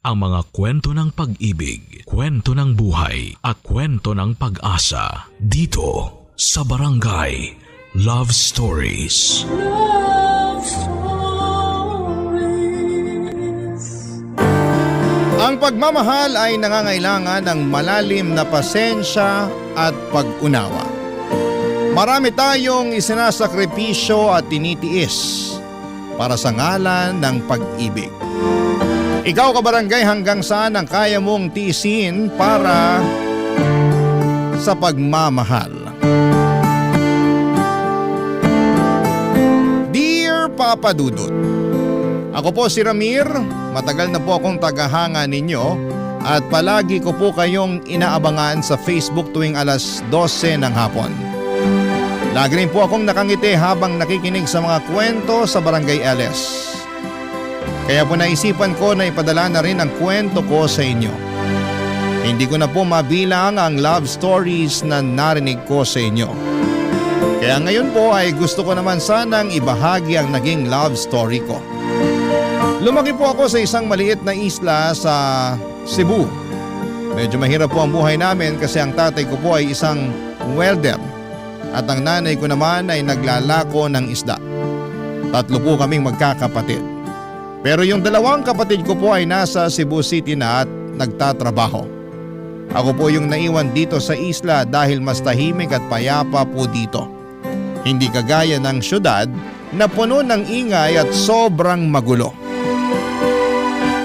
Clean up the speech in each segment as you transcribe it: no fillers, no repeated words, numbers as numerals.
ang mga kwento ng pag-ibig, kwento ng buhay at kwento ng pag-asa dito sa Barangay Love Stories. Love Stories. Ang pagmamahal ay nangangailangan ng malalim na pasensya at pag-unawa. Marami tayong isinasakripisyo at tinitiis para sa ngalan ng pag-ibig. Ikaw kabarangay, hanggang saan ang kaya mong tiisin para sa pagmamahal? Dear Papa Dudut, ako po si Ramir, matagal na po akong tagahanga ninyo at palagi ko po kayong inaabangan sa Facebook tuwing alas 12 ng hapon. Lagi rin po akong nakangiti habang nakikinig sa mga kwento sa Barangay LS. Kaya po naisipan ko na ipadala na rin ang kwento ko sa inyo. Hindi ko na po mabilang ang love stories na narinig ko sa inyo. Kaya ngayon po ay gusto ko naman sanang ibahagi ang naging love story ko. Lumaki po ako sa isang maliit na isla sa Cebu. Medyo mahirap po ang buhay namin kasi ang tatay ko po ay isang welder. At ang nanay ko naman ay naglalako ng isda. Tatlo po kaming magkakapatid. Pero yung dalawang kapatid ko po ay nasa Cebu City na at nagtatrabaho. Ako po yung naiwan dito sa isla dahil mas tahimik at payapa po dito. Hindi kagaya ng syudad na puno ng ingay at sobrang magulo.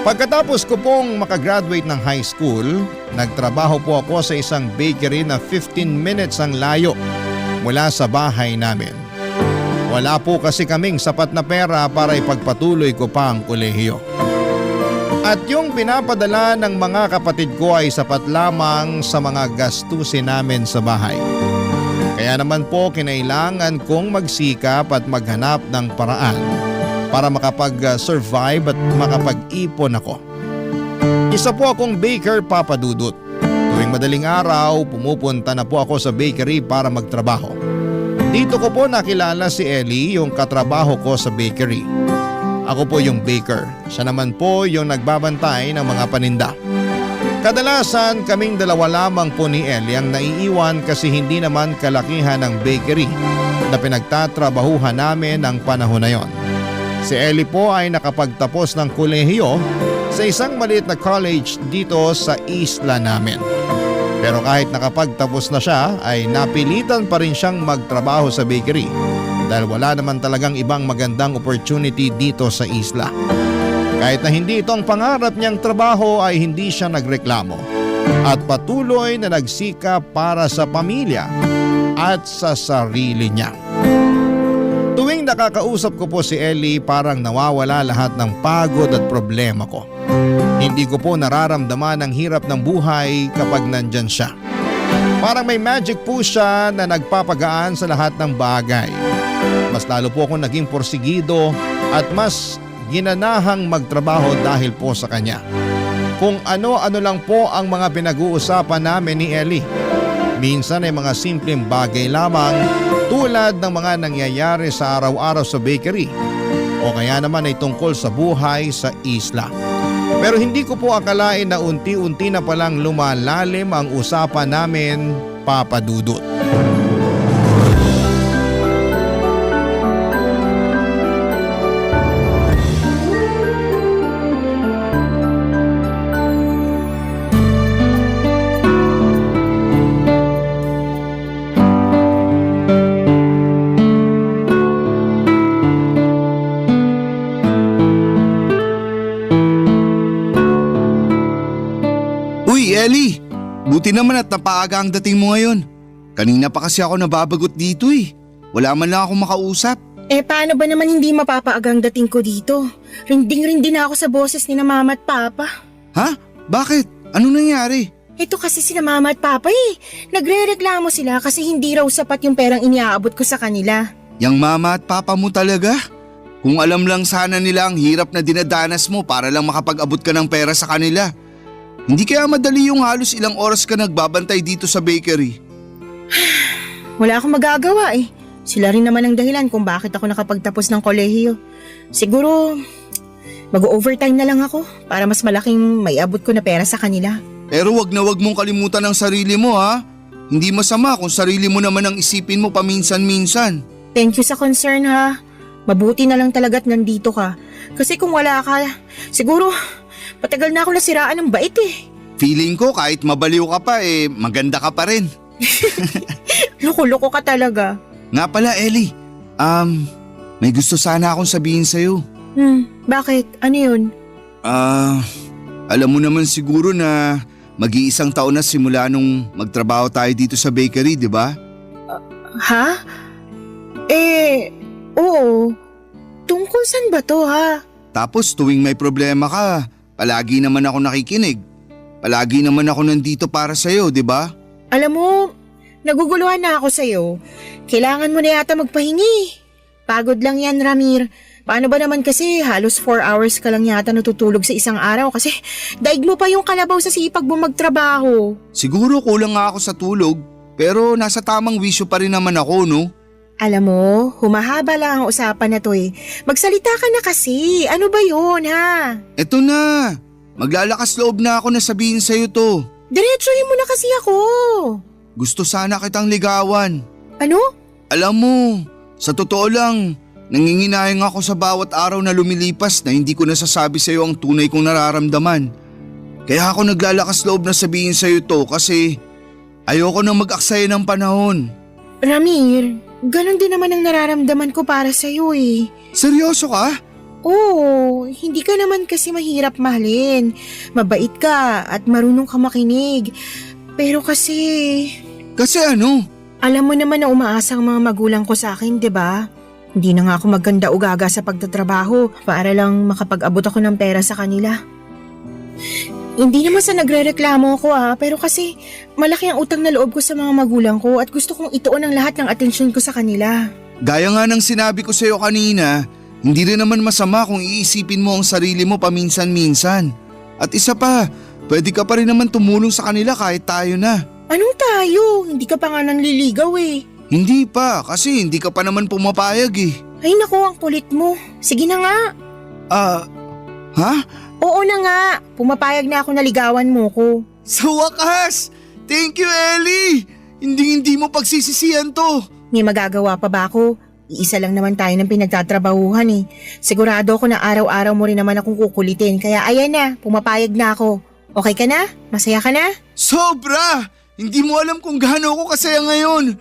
Pagkatapos ko pong makagraduate ng high school, nagtrabaho po ako sa isang bakery na 15 minutes ang layo mula sa bahay namin. Wala po kasi kaming sapat na pera para ipagpatuloy ko pa ang kolehiyo. At yung pinapadala ng mga kapatid ko ay sapat lamang sa mga gastusin namin sa bahay. Kaya naman po kinailangan kong magsikap at maghanap ng paraan para makapag-survive at makapag-ipon ako. Isa po akong baker, Papa Dudut. Tuwing madaling araw, pumupunta na po ako sa bakery para magtrabaho. Dito ko po nakilala si Ellie, yung katrabaho ko sa bakery. Ako po yung baker. Siya naman po yung nagbabantay ng mga paninda. Kadalasan kaming dalawa lamang po ni Ellie ang naiiwan kasi hindi naman kalakihan ng bakery na pinagtatrabahuhan namin ng panahon na yon. Si Ellie po ay nakapagtapos ng kolehiyo sa isang maliit na college dito sa isla namin. Pero kahit nakapagtapos na siya ay napilitan pa rin siyang magtrabaho sa bakery dahil wala naman talagang ibang magandang opportunity dito sa isla. Kahit na hindi ito ang pangarap niyang trabaho ay hindi siya nagreklamo at patuloy na nagsikap para sa pamilya at sa sarili niya. Tuwing nakakausap ko po si Ellie, parang nawawala lahat ng pagod at problema ko. Hindi ko po nararamdaman ang hirap ng buhay kapag nandyan siya. Parang may magic po siya na nagpapagaan sa lahat ng bagay. Mas lalo po akong naging porsigido at mas ginanahang magtrabaho dahil po sa kanya. Kung ano-ano lang po ang mga pinag-uusapan namin ni Ellie. Minsan ay mga simpleng bagay lamang tulad ng mga nangyayari sa araw-araw sa bakery o kaya naman ay tungkol sa buhay sa isla. Pero hindi ko po akalain na unti-unti na palang lumalalim ang usapan namin, Papa Dudut. Ellie, buti naman at napaaga ang dating mo ngayon. Kanina pa kasi ako nababagot dito eh. Wala man lang ako makausap. Paano ba naman hindi mapapaagang dating ko dito? Rinding-rindi na ako sa boses ni na Mama at Papa. Ha? Bakit? Ano nangyari? Ito kasi sina Mama at Papa eh. Nagre-reklamo sila kasi hindi raw sapat yung perang iniaabot ko sa kanila. Yang Mama at Papa mo talaga? Kung alam lang sana nila ang hirap na dinadanas mo para lang makapag-abot ka ng pera sa kanila. Hindi kaya madali yung halos ilang oras ka nagbabantay dito sa bakery? Wala akong magagawa eh. Sila rin naman ang dahilan kung bakit ako nakapagtapos ng kolehiyo. Siguro, Mag-overtime na lang ako para mas malaking maiabot ko na pera sa kanila. Pero wag na wag mong kalimutan ang sarili mo ha. Hindi masama kung sarili mo naman ang isipin mo paminsan-minsan. Thank you sa concern ha. Mabuti na lang talaga't nandito ka. Kasi kung wala ka, siguro patagal na ako nasiraan ng bait eh. Feeling ko kahit mabaliw ka pa maganda ka pa rin. Loko-loko ka talaga. Nga pala Ellie, may gusto sana akong sabihin sa'yo. Bakit? Ano yun? Alam mo naman siguro na mag-iisang taon na simula nung magtrabaho tayo dito sa bakery, di ba? Ha? Oo. Tungkol saan ba to ha? Tapos tuwing may problema ka, palagi naman ako nakikinig. Palagi naman ako nandito para sa'yo, di ba? Alam mo, naguguluhan na ako sa'yo. Kailangan mo na yata magpahingi. Pagod lang yan, Ramir. Paano ba naman kasi halos 4 hours ka lang yata natutulog sa isang araw kasi daig mo pa yung kalabaw sa sipag mo magtrabaho. Siguro kulang nga ako sa tulog, pero nasa tamang wisyo pa rin naman ako, no? Alam mo, humahaba lang ang usapan na to eh. Magsalita ka na kasi. Ano ba yun ha? Eto na, maglalakas loob na ako na sabihin sa'yo to. Diretsuhin mo na kasi ako. Gusto sana kitang ligawan. Ano? Alam mo, sa totoo lang, nanginginayang ako sa bawat araw na lumilipas na hindi ko nasasabi sa'yo ang tunay kong nararamdaman. Kaya ako naglalakas loob na sabihin sa'yo to kasi ayoko nang mag-aksaya ng panahon. Ramir, ganun din naman ang nararamdaman ko para sa'yo eh. Seryoso ka? Oo, hindi ka naman kasi mahirap mahalin. Mabait ka at marunong ka makinig. Pero kasi… Kasi ano? Alam mo naman na umaasa ang mga magulang ko sa akin, 'di ba? Hindi na nga ako maganda o gaga sa pagtatrabaho para lang makapag-abot ako ng pera sa kanila. Hindi naman sa nagrereklamo ako pero kasi malaki ang utang na loob ko sa mga magulang ko at gusto kong ituon ang lahat ng atensyon ko sa kanila. Gaya nga ng sinabi ko sa'yo kanina, hindi rin naman masama kung iisipin mo ang sarili mo paminsan-minsan. At isa pa, pwede ka pa rin naman tumulong sa kanila kahit tayo na. Anong tayo? Hindi ka pa nga nanliligaw eh. Hindi pa, kasi hindi ka pa naman pumapayag eh. Ay naku, ang kulit mo. Sige na nga. Ha? Oo na nga. Pumapayag na ako na ligawan mo ko. Sa wakas! Thank you, Ellie! Hindi mo pagsisisihan to. May magagawa pa ba ako? Iisa lang naman tayo ng pinagtatrabahuhan eh. Sigurado ako na araw-araw mo rin naman akong kukulitin. Kaya ayan na, pumapayag na ako. Okay ka na? Masaya ka na? Sobra! Hindi mo alam kung gaano ako kasaya ngayon.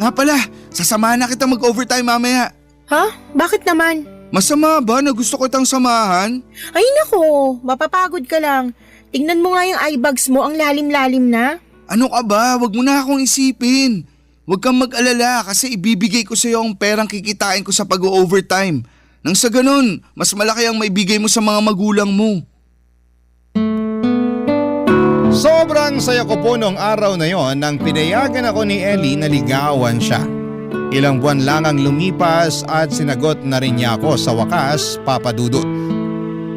Nga pala, sasamahan na kita mag-overtime mamaya. Ha? Bakit naman? Masama ba na gusto ko itang samahan? Ay nako, mapapagod ka lang. Tingnan mo nga yung eye bags mo, ang lalim-lalim na. Ano ka ba? Huwag mo na akong isipin. Huwag kang mag-alala kasi ibibigay ko sa iyo ang perang kikitain ko sa pag-overtime. Nang sa ganun, mas malaki ang maibigay mo sa mga magulang mo. Sobrang saya ko po noong araw na yon nang pinayagan ako ni Ellie na ligawan siya. Ilang buwan lang ang lumipas at sinagot na rin niya ako sa wakas, Papa Dudut.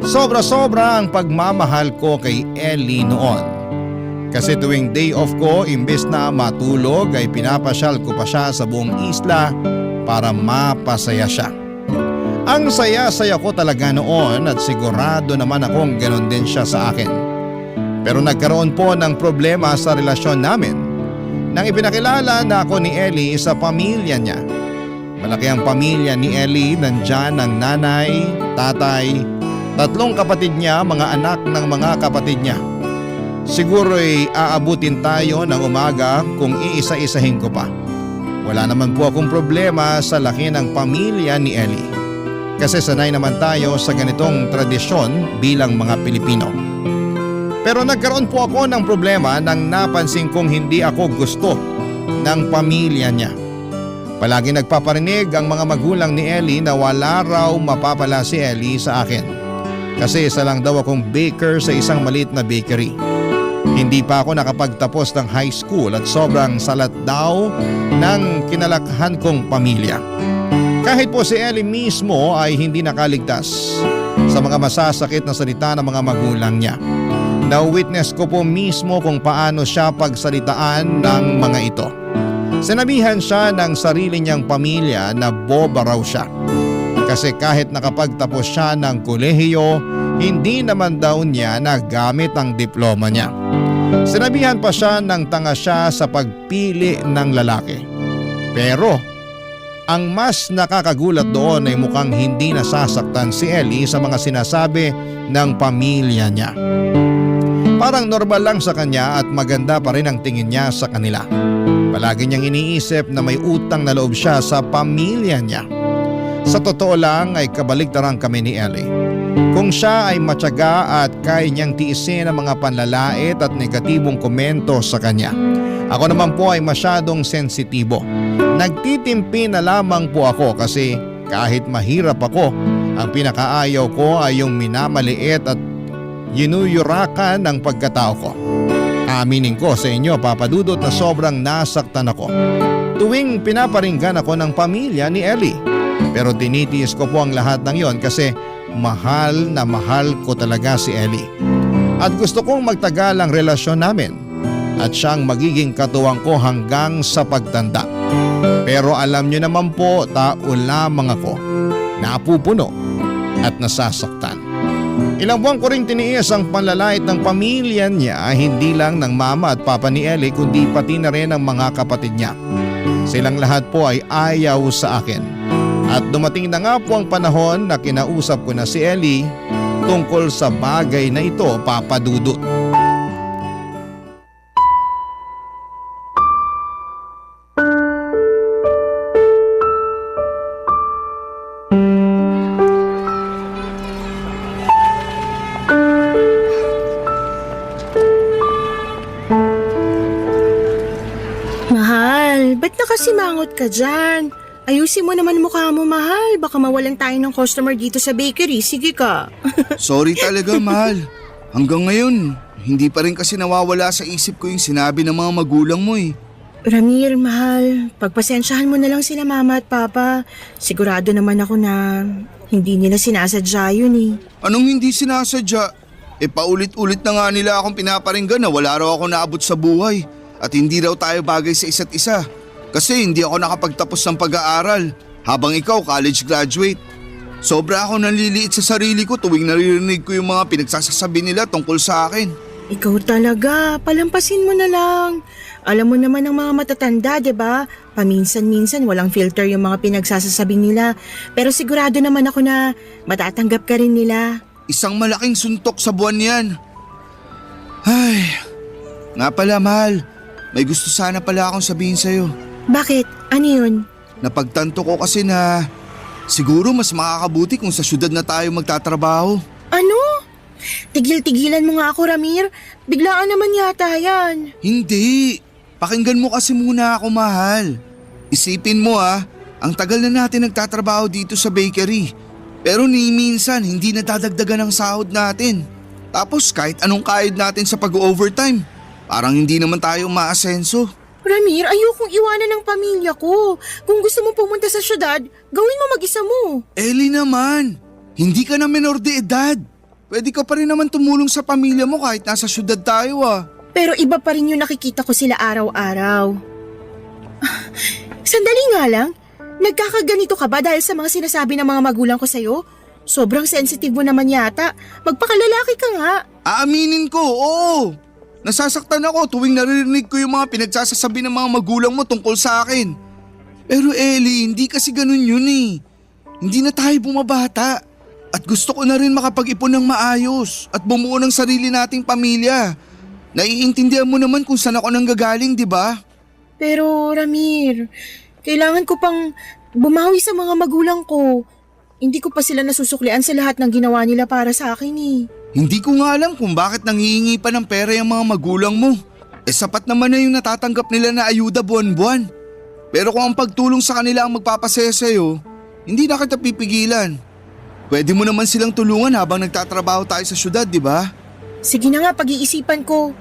Sobra-sobra ang pagmamahal ko kay Ellie noon. Kasi tuwing day off ko, imbes na matulog ay pinapasyal ko pa siya sa buong isla para mapasaya siya. Ang saya-saya ko talaga noon at sigurado naman akong ganon din siya sa akin. Pero nagkaroon po ng problema sa relasyon namin nang ipinakilala na ako ni Ellie sa pamilya niya. Malaki ang pamilya ni Ellie, nandyan ang nanay, tatay, 3 kapatid niya, mga anak ng mga kapatid niya. Siguro'y aabutin tayo ng umaga kung iisa-isahin ko pa. Wala naman po akong problema sa laki ng pamilya ni Ellie. Kasi sanay naman tayo sa ganitong tradisyon bilang mga Pilipino. Pero nagkaroon po ako ng problema nang napansin kong hindi ako gusto ng pamilya niya. Palagi nagpaparinig ang mga magulang ni Ellie na wala raw mapapala si Ellie sa akin. Kasi isa lang daw akong baker sa isang maliit na bakery. Hindi pa ako nakapagtapos ng high school at sobrang salat daw ng kinalakhan kong pamilya. Kahit po si Ellie mismo ay hindi nakaligtas sa mga masasakit na salita ng mga magulang niya. Na-witness ko po mismo kung paano siya pagsalitaan ng mga ito. Sinabihan siya ng sarili niyang pamilya na boba raw siya. Kasi kahit nakapagtapos siya ng kolehiyo, hindi naman daw niya nagamit ang diploma niya. Sinabihan pa siya ng tanga siya sa pagpili ng lalaki. Pero ang mas nakakagulat doon ay mukhang hindi nasasaktan si Ellie sa mga sinasabi ng pamilya niya. Parang normal lang sa kanya at maganda pa rin ang tingin niya sa kanila. Palagi niyang iniisip na may utang na loob siya sa pamilya niya. Sa totoo lang ay kabaligtaran kami ni Ellie. Kung siya ay matyaga at kaya niyang tiisin ang mga panlalait at negatibong komento sa kanya. Ako naman po ay masyadong sensitibo. Nagtitimpi na lamang po ako kasi kahit mahirap ako, ang pinakaayaw ko ay yung minamaliit at yinuyurakan ng pagkatao ko. Aminin ko sa inyo, Papa Dudut, na sobrang nasaktan ako tuwing pinaparinggan ako ng pamilya ni Ellie. Pero tinitiis ko po ang lahat ng yon kasi mahal na mahal ko talaga si Ellie. At gusto kong magtagal ang relasyon namin at siyang magiging katuwang ko hanggang sa pagtanda. Pero alam niyo naman po, tao lamang ako, napupuno at nasasaktan. Ilang buwan ko ring tiniis ang panlalait ng pamilya niya, hindi lang ng mama at papa ni Ellie kundi pati na rin ang mga kapatid niya. Silang lahat po ay ayaw sa akin. At dumating na nga po ang panahon na kinausap ko na si Ellie tungkol sa bagay na ito, Papa Dudut. Mahal, ba't nakasimangot ka dyan? Ayusin mo naman mukha mo, mahal. Baka mawalan tayo ng customer dito sa bakery. Sige ka. Sorry talaga, mahal. Hanggang ngayon, hindi pa rin kasi nawawala sa isip ko yung sinabi ng mga magulang mo eh. Ramir, mahal. Pagpasensyahan mo na lang sila mama at papa. Sigurado naman ako na hindi nila sinasadya yun eh. Anong hindi sinasadya? Paulit-ulit na nga nila akong pinaparinggan na wala raw ako naabot sa buhay. At hindi raw tayo bagay sa isa't isa. Kasi hindi ako nakapagtapos ng pag-aaral habang ikaw college graduate. Sobra ako nanliliit sa sarili ko tuwing naririnig ko yung mga pinagsasasabi nila tungkol sa akin. Ikaw talaga, palampasin mo na lang. Alam mo naman ang mga matatanda, 'di ba? Paminsan-minsan walang filter yung mga pinagsasasabi nila. Pero sigurado naman ako na matatanggap ka rin nila. Isang malaking suntok sa buwan yan. Ay, nga pala mahal, may gusto sana pala akong sabihin sa'yo. Bakit? Ano yun? Napagtanto ko kasi na siguro mas makakabuti kung sa syudad na tayo magtatrabaho. Ano? Tigil-tigilan mo nga ako, Ramir. Biglaan naman yata yan. Hindi. Pakinggan mo kasi muna ako, mahal. Isipin mo ang tagal na natin nagtatrabaho dito sa bakery. Pero ni minsan hindi nadadagdagan ang sahod natin. Tapos kahit anong kahit natin sa pag-overtime, parang hindi naman tayo maasenso. Ramir, ayokong iwanan ng pamilya ko. Kung gusto mo pumunta sa syudad, gawin mo mag-isa mo. Ellie naman, hindi ka na menor de edad. Pwede ka pa rin naman tumulong sa pamilya mo kahit nasa syudad tayo Pero iba pa rin yung nakikita ko sila araw-araw. Sandali nga lang, nagkakaganito ka ba dahil sa mga sinasabi ng mga magulang ko sa'yo? Sobrang sensitive mo naman yata. Magpakalalaki ka nga. Aaminin ko, oo. Nasasaktan ako tuwing naririnig ko yung mga pinagsasasabi ng mga magulang mo tungkol sa akin. Pero Ellie, hindi kasi ganun yun eh. Hindi na tayo bumabata. At gusto ko na rin makapag-ipon ng maayos at bumuo ng sarili nating pamilya. Naiintindihan mo naman kung saan ako nanggagaling, di ba? Pero Ramir, kailangan ko pang bumawi sa mga magulang ko. Hindi ko pa sila nasusuklian sa lahat ng ginawa nila para sa akin eh. Hindi ko nga alam kung bakit nanghihingi pa ng pera yung mga magulang mo. Sapat naman na yung natatanggap nila na ayuda buwan-buwan. Pero kung ang pagtulong sa kanila ang magpapasaya sa'yo, hindi na kita pipigilan. Pwede mo naman silang tulungan habang nagtatrabaho tayo sa syudad, di ba? Sige na nga, pag-iisipan ko.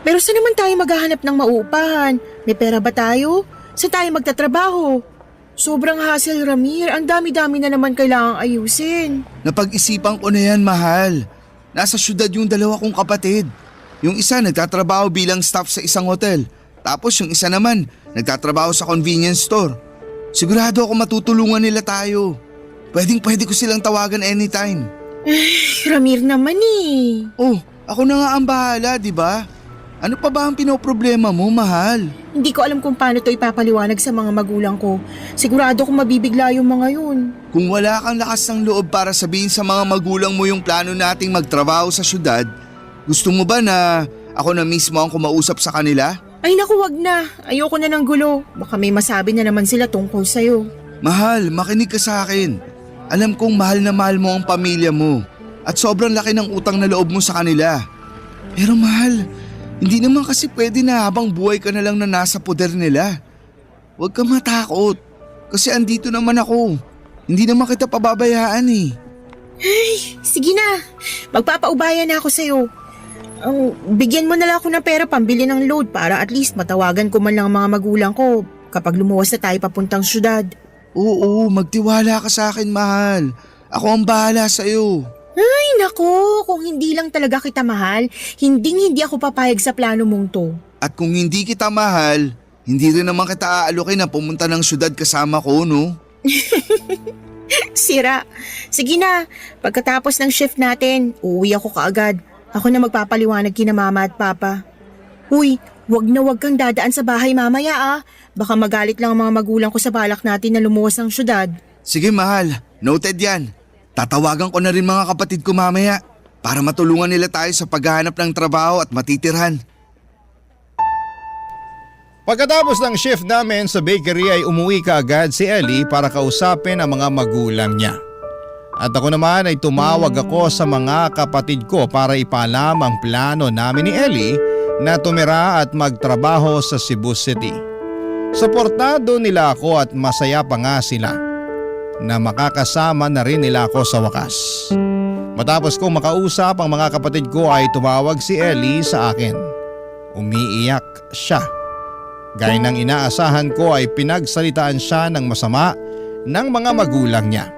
Pero saan naman tayo maghahanap ng mauupahan? May pera ba tayo? Saan tayo magtatrabaho? Sobrang hassle, Ramir. Ang dami-dami na naman kailangang ayusin. Napag-isipan ko na yan, mahal. Nasa syudad yung dalawa kong kapatid. Yung isa nagtatrabaho bilang staff sa isang hotel. Tapos yung isa naman nagtatrabaho sa convenience store. Sigurado ako matutulungan nila tayo. Pwede ko silang tawagan anytime. Ramir naman eh. Oh, ako na nga ang bahala, di ba? Ano pa ba ang pinoproblema mo, mahal? Hindi ko alam kung paano to ipapaliwanag sa mga magulang ko. Sigurado kong mabibigla yung mga yun. Kung wala kang lakas ng loob para sabihin sa mga magulang mo yung plano nating magtrabaho sa syudad, gusto mo ba na ako na mismo ang kumausap sa kanila? Ay naku, wag na. Ayoko na ng gulo. Baka may masabi na naman sila tungkol sa'yo. Mahal, makinig ka sa akin. Alam kong mahal na mahal mo ang pamilya mo at sobrang laki ng utang na loob mo sa kanila. Pero mahal, hindi naman kasi pwede na habang buhay ka na lang na nasa poder nila. Huwag ka matakot kasi andito naman ako. Hindi naman kita pababayaan eh. Sige na. Magpapaubaya na ako sa'yo. Bigyan mo na lang ako ng pera pambili ng load para at least matawagan ko man lang ang mga magulang ko kapag lumuwas na tayo papuntang syudad. Oo, magtiwala ka sa akin, mahal. Ako ang bahala sa'yo. Ay nako, kung hindi lang talaga kita mahal, hindi ako papayag sa plano mong to. At kung hindi kita mahal, hindi rin naman kita aalukin na pumunta ng syudad kasama ko, no? Sira. Sige na, pagkatapos ng shift natin, uuwi ako kaagad. Ako na magpapaliwanag kina mama at papa. Uy, wag kang dadaan sa bahay mamaya ah. Baka magalit lang ang mga magulang ko sa balak natin na lumuwas ng syudad. Sige, mahal. Noted yan. Tatawagan ko na rin mga kapatid ko mamaya para matulungan nila tayo sa paghahanap ng trabaho at matitirhan. Pagkatapos ng shift namin sa bakery ay umuwi kaagad si Ellie para kausapin ang mga magulang niya. At ako naman ay tumawag ako sa mga kapatid ko para ipaalam ang plano namin ni Ellie na tumira at magtrabaho sa Cebu City. Suportado nila ako at masaya pa nga sila na makakasama na rin nila ako sa wakas. Matapos kong makausap ang mga kapatid ko ay tumawag si Ellie sa akin. Umiiyak siya. Gaya ng inaasahan ko ay pinagsalitaan siya ng masama ng mga magulang niya.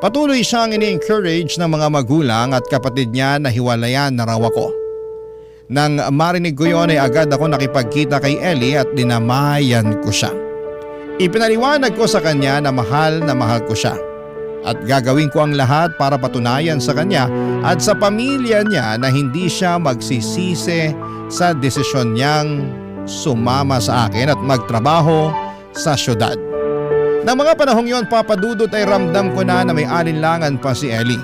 Patuloy siyang ini-encourage ng mga magulang at kapatid niya na hiwalayan na raw ako. Nang marinig ko yon ay agad ako nakipagkita kay Ellie at dinamayan ko siya. Ipinaliwanag ko sa kanya na mahal ko siya at gagawin ko ang lahat para patunayan sa kanya at sa pamilya niya na hindi siya magsisisi sa desisyon niyang sumama sa akin at magtrabaho sa syudad. Nang mga panahong yon, Papa Dudut, ay ramdam ko na may alinlangan pa si Ellie.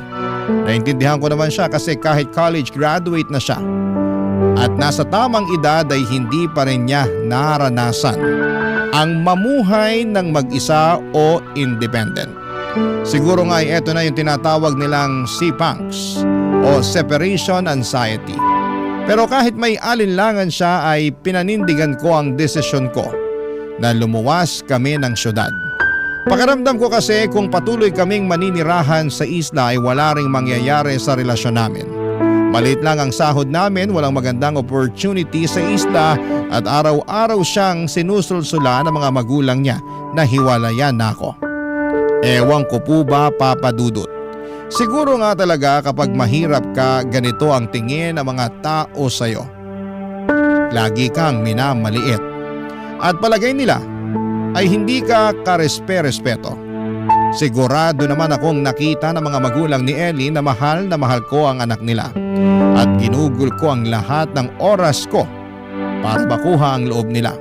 Naintindihan ko naman siya kasi kahit college graduate na siya at nasa tamang edad ay hindi pa rin niya naranasan ang mamuhay ng mag-isa o independent. Siguro nga ay eto na yung tinatawag nilang CPANGS o Separation Anxiety. Pero kahit may alinlangan siya ay pinanindigan ko ang desisyon ko na lumuwas kami ng syudad. Pakiramdam ko kasi kung patuloy kaming maninirahan sa isla ay wala ring mangyayari sa relasyon namin. Maliit lang ang sahod namin, walang magandang opportunity sa isla at araw-araw siyang sinusulsula ng mga magulang niya na hiwalayan na ako. Ewan ko po ba, Papa Dudut. Siguro nga talaga kapag mahirap ka, ganito ang tingin ng mga tao sa'yo. Lagi kang minamaliit. At palagay nila ay hindi ka karespe-respeto. Sigurado naman akong nakita ng mga magulang ni Ellie na mahal ko ang anak nila at ginugol ko ang lahat ng oras ko para makuha ang loob nila.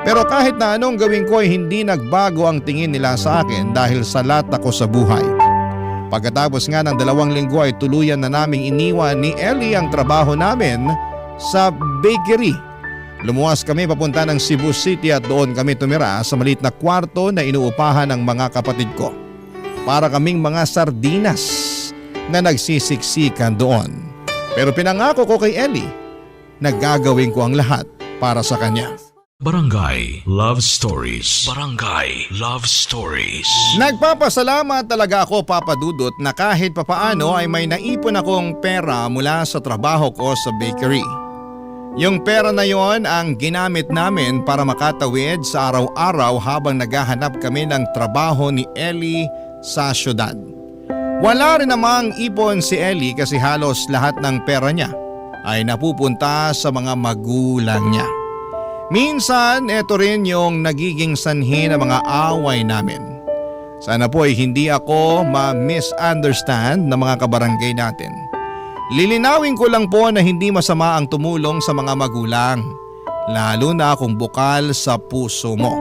Pero kahit na anong gawin ko ay hindi nagbago ang tingin nila sa akin dahil salat ako sa buhay. Pagkatapos nga ng 2 linggo ay tuluyan na naming iniwan ni Ellie ang trabaho namin sa bakery. Lumuwas kami papunta ng Cebu City at doon kami tumira sa maliit na kwarto na inuupahan ng mga kapatid ko. Para kaming mga sardinas na nagsisiksikan doon. Pero pinangako ko kay Ellie na gagawin ko ang lahat para sa kanya. Barangay Love Stories. Barangay Love Stories. Nagpapasalamat talaga ako, Papa Dudut, na kahit papaano ay may naipon akong pera mula sa trabaho ko sa bakery. Yung pera na yon ang ginamit namin para makatawid sa araw-araw habang naghahanap kami ng trabaho ni Ellie sa syudad. Wala rin namang ipon si Ellie kasi halos lahat ng pera niya ay napupunta sa mga magulang niya. Minsan, ito rin yung nagiging sanhi ng mga away namin. Sana po ay hindi ako ma-misunderstand ng mga kabarangay natin. Lilinawin ko lang po na hindi masama ang tumulong sa mga magulang, lalo na kung bukal sa puso mo.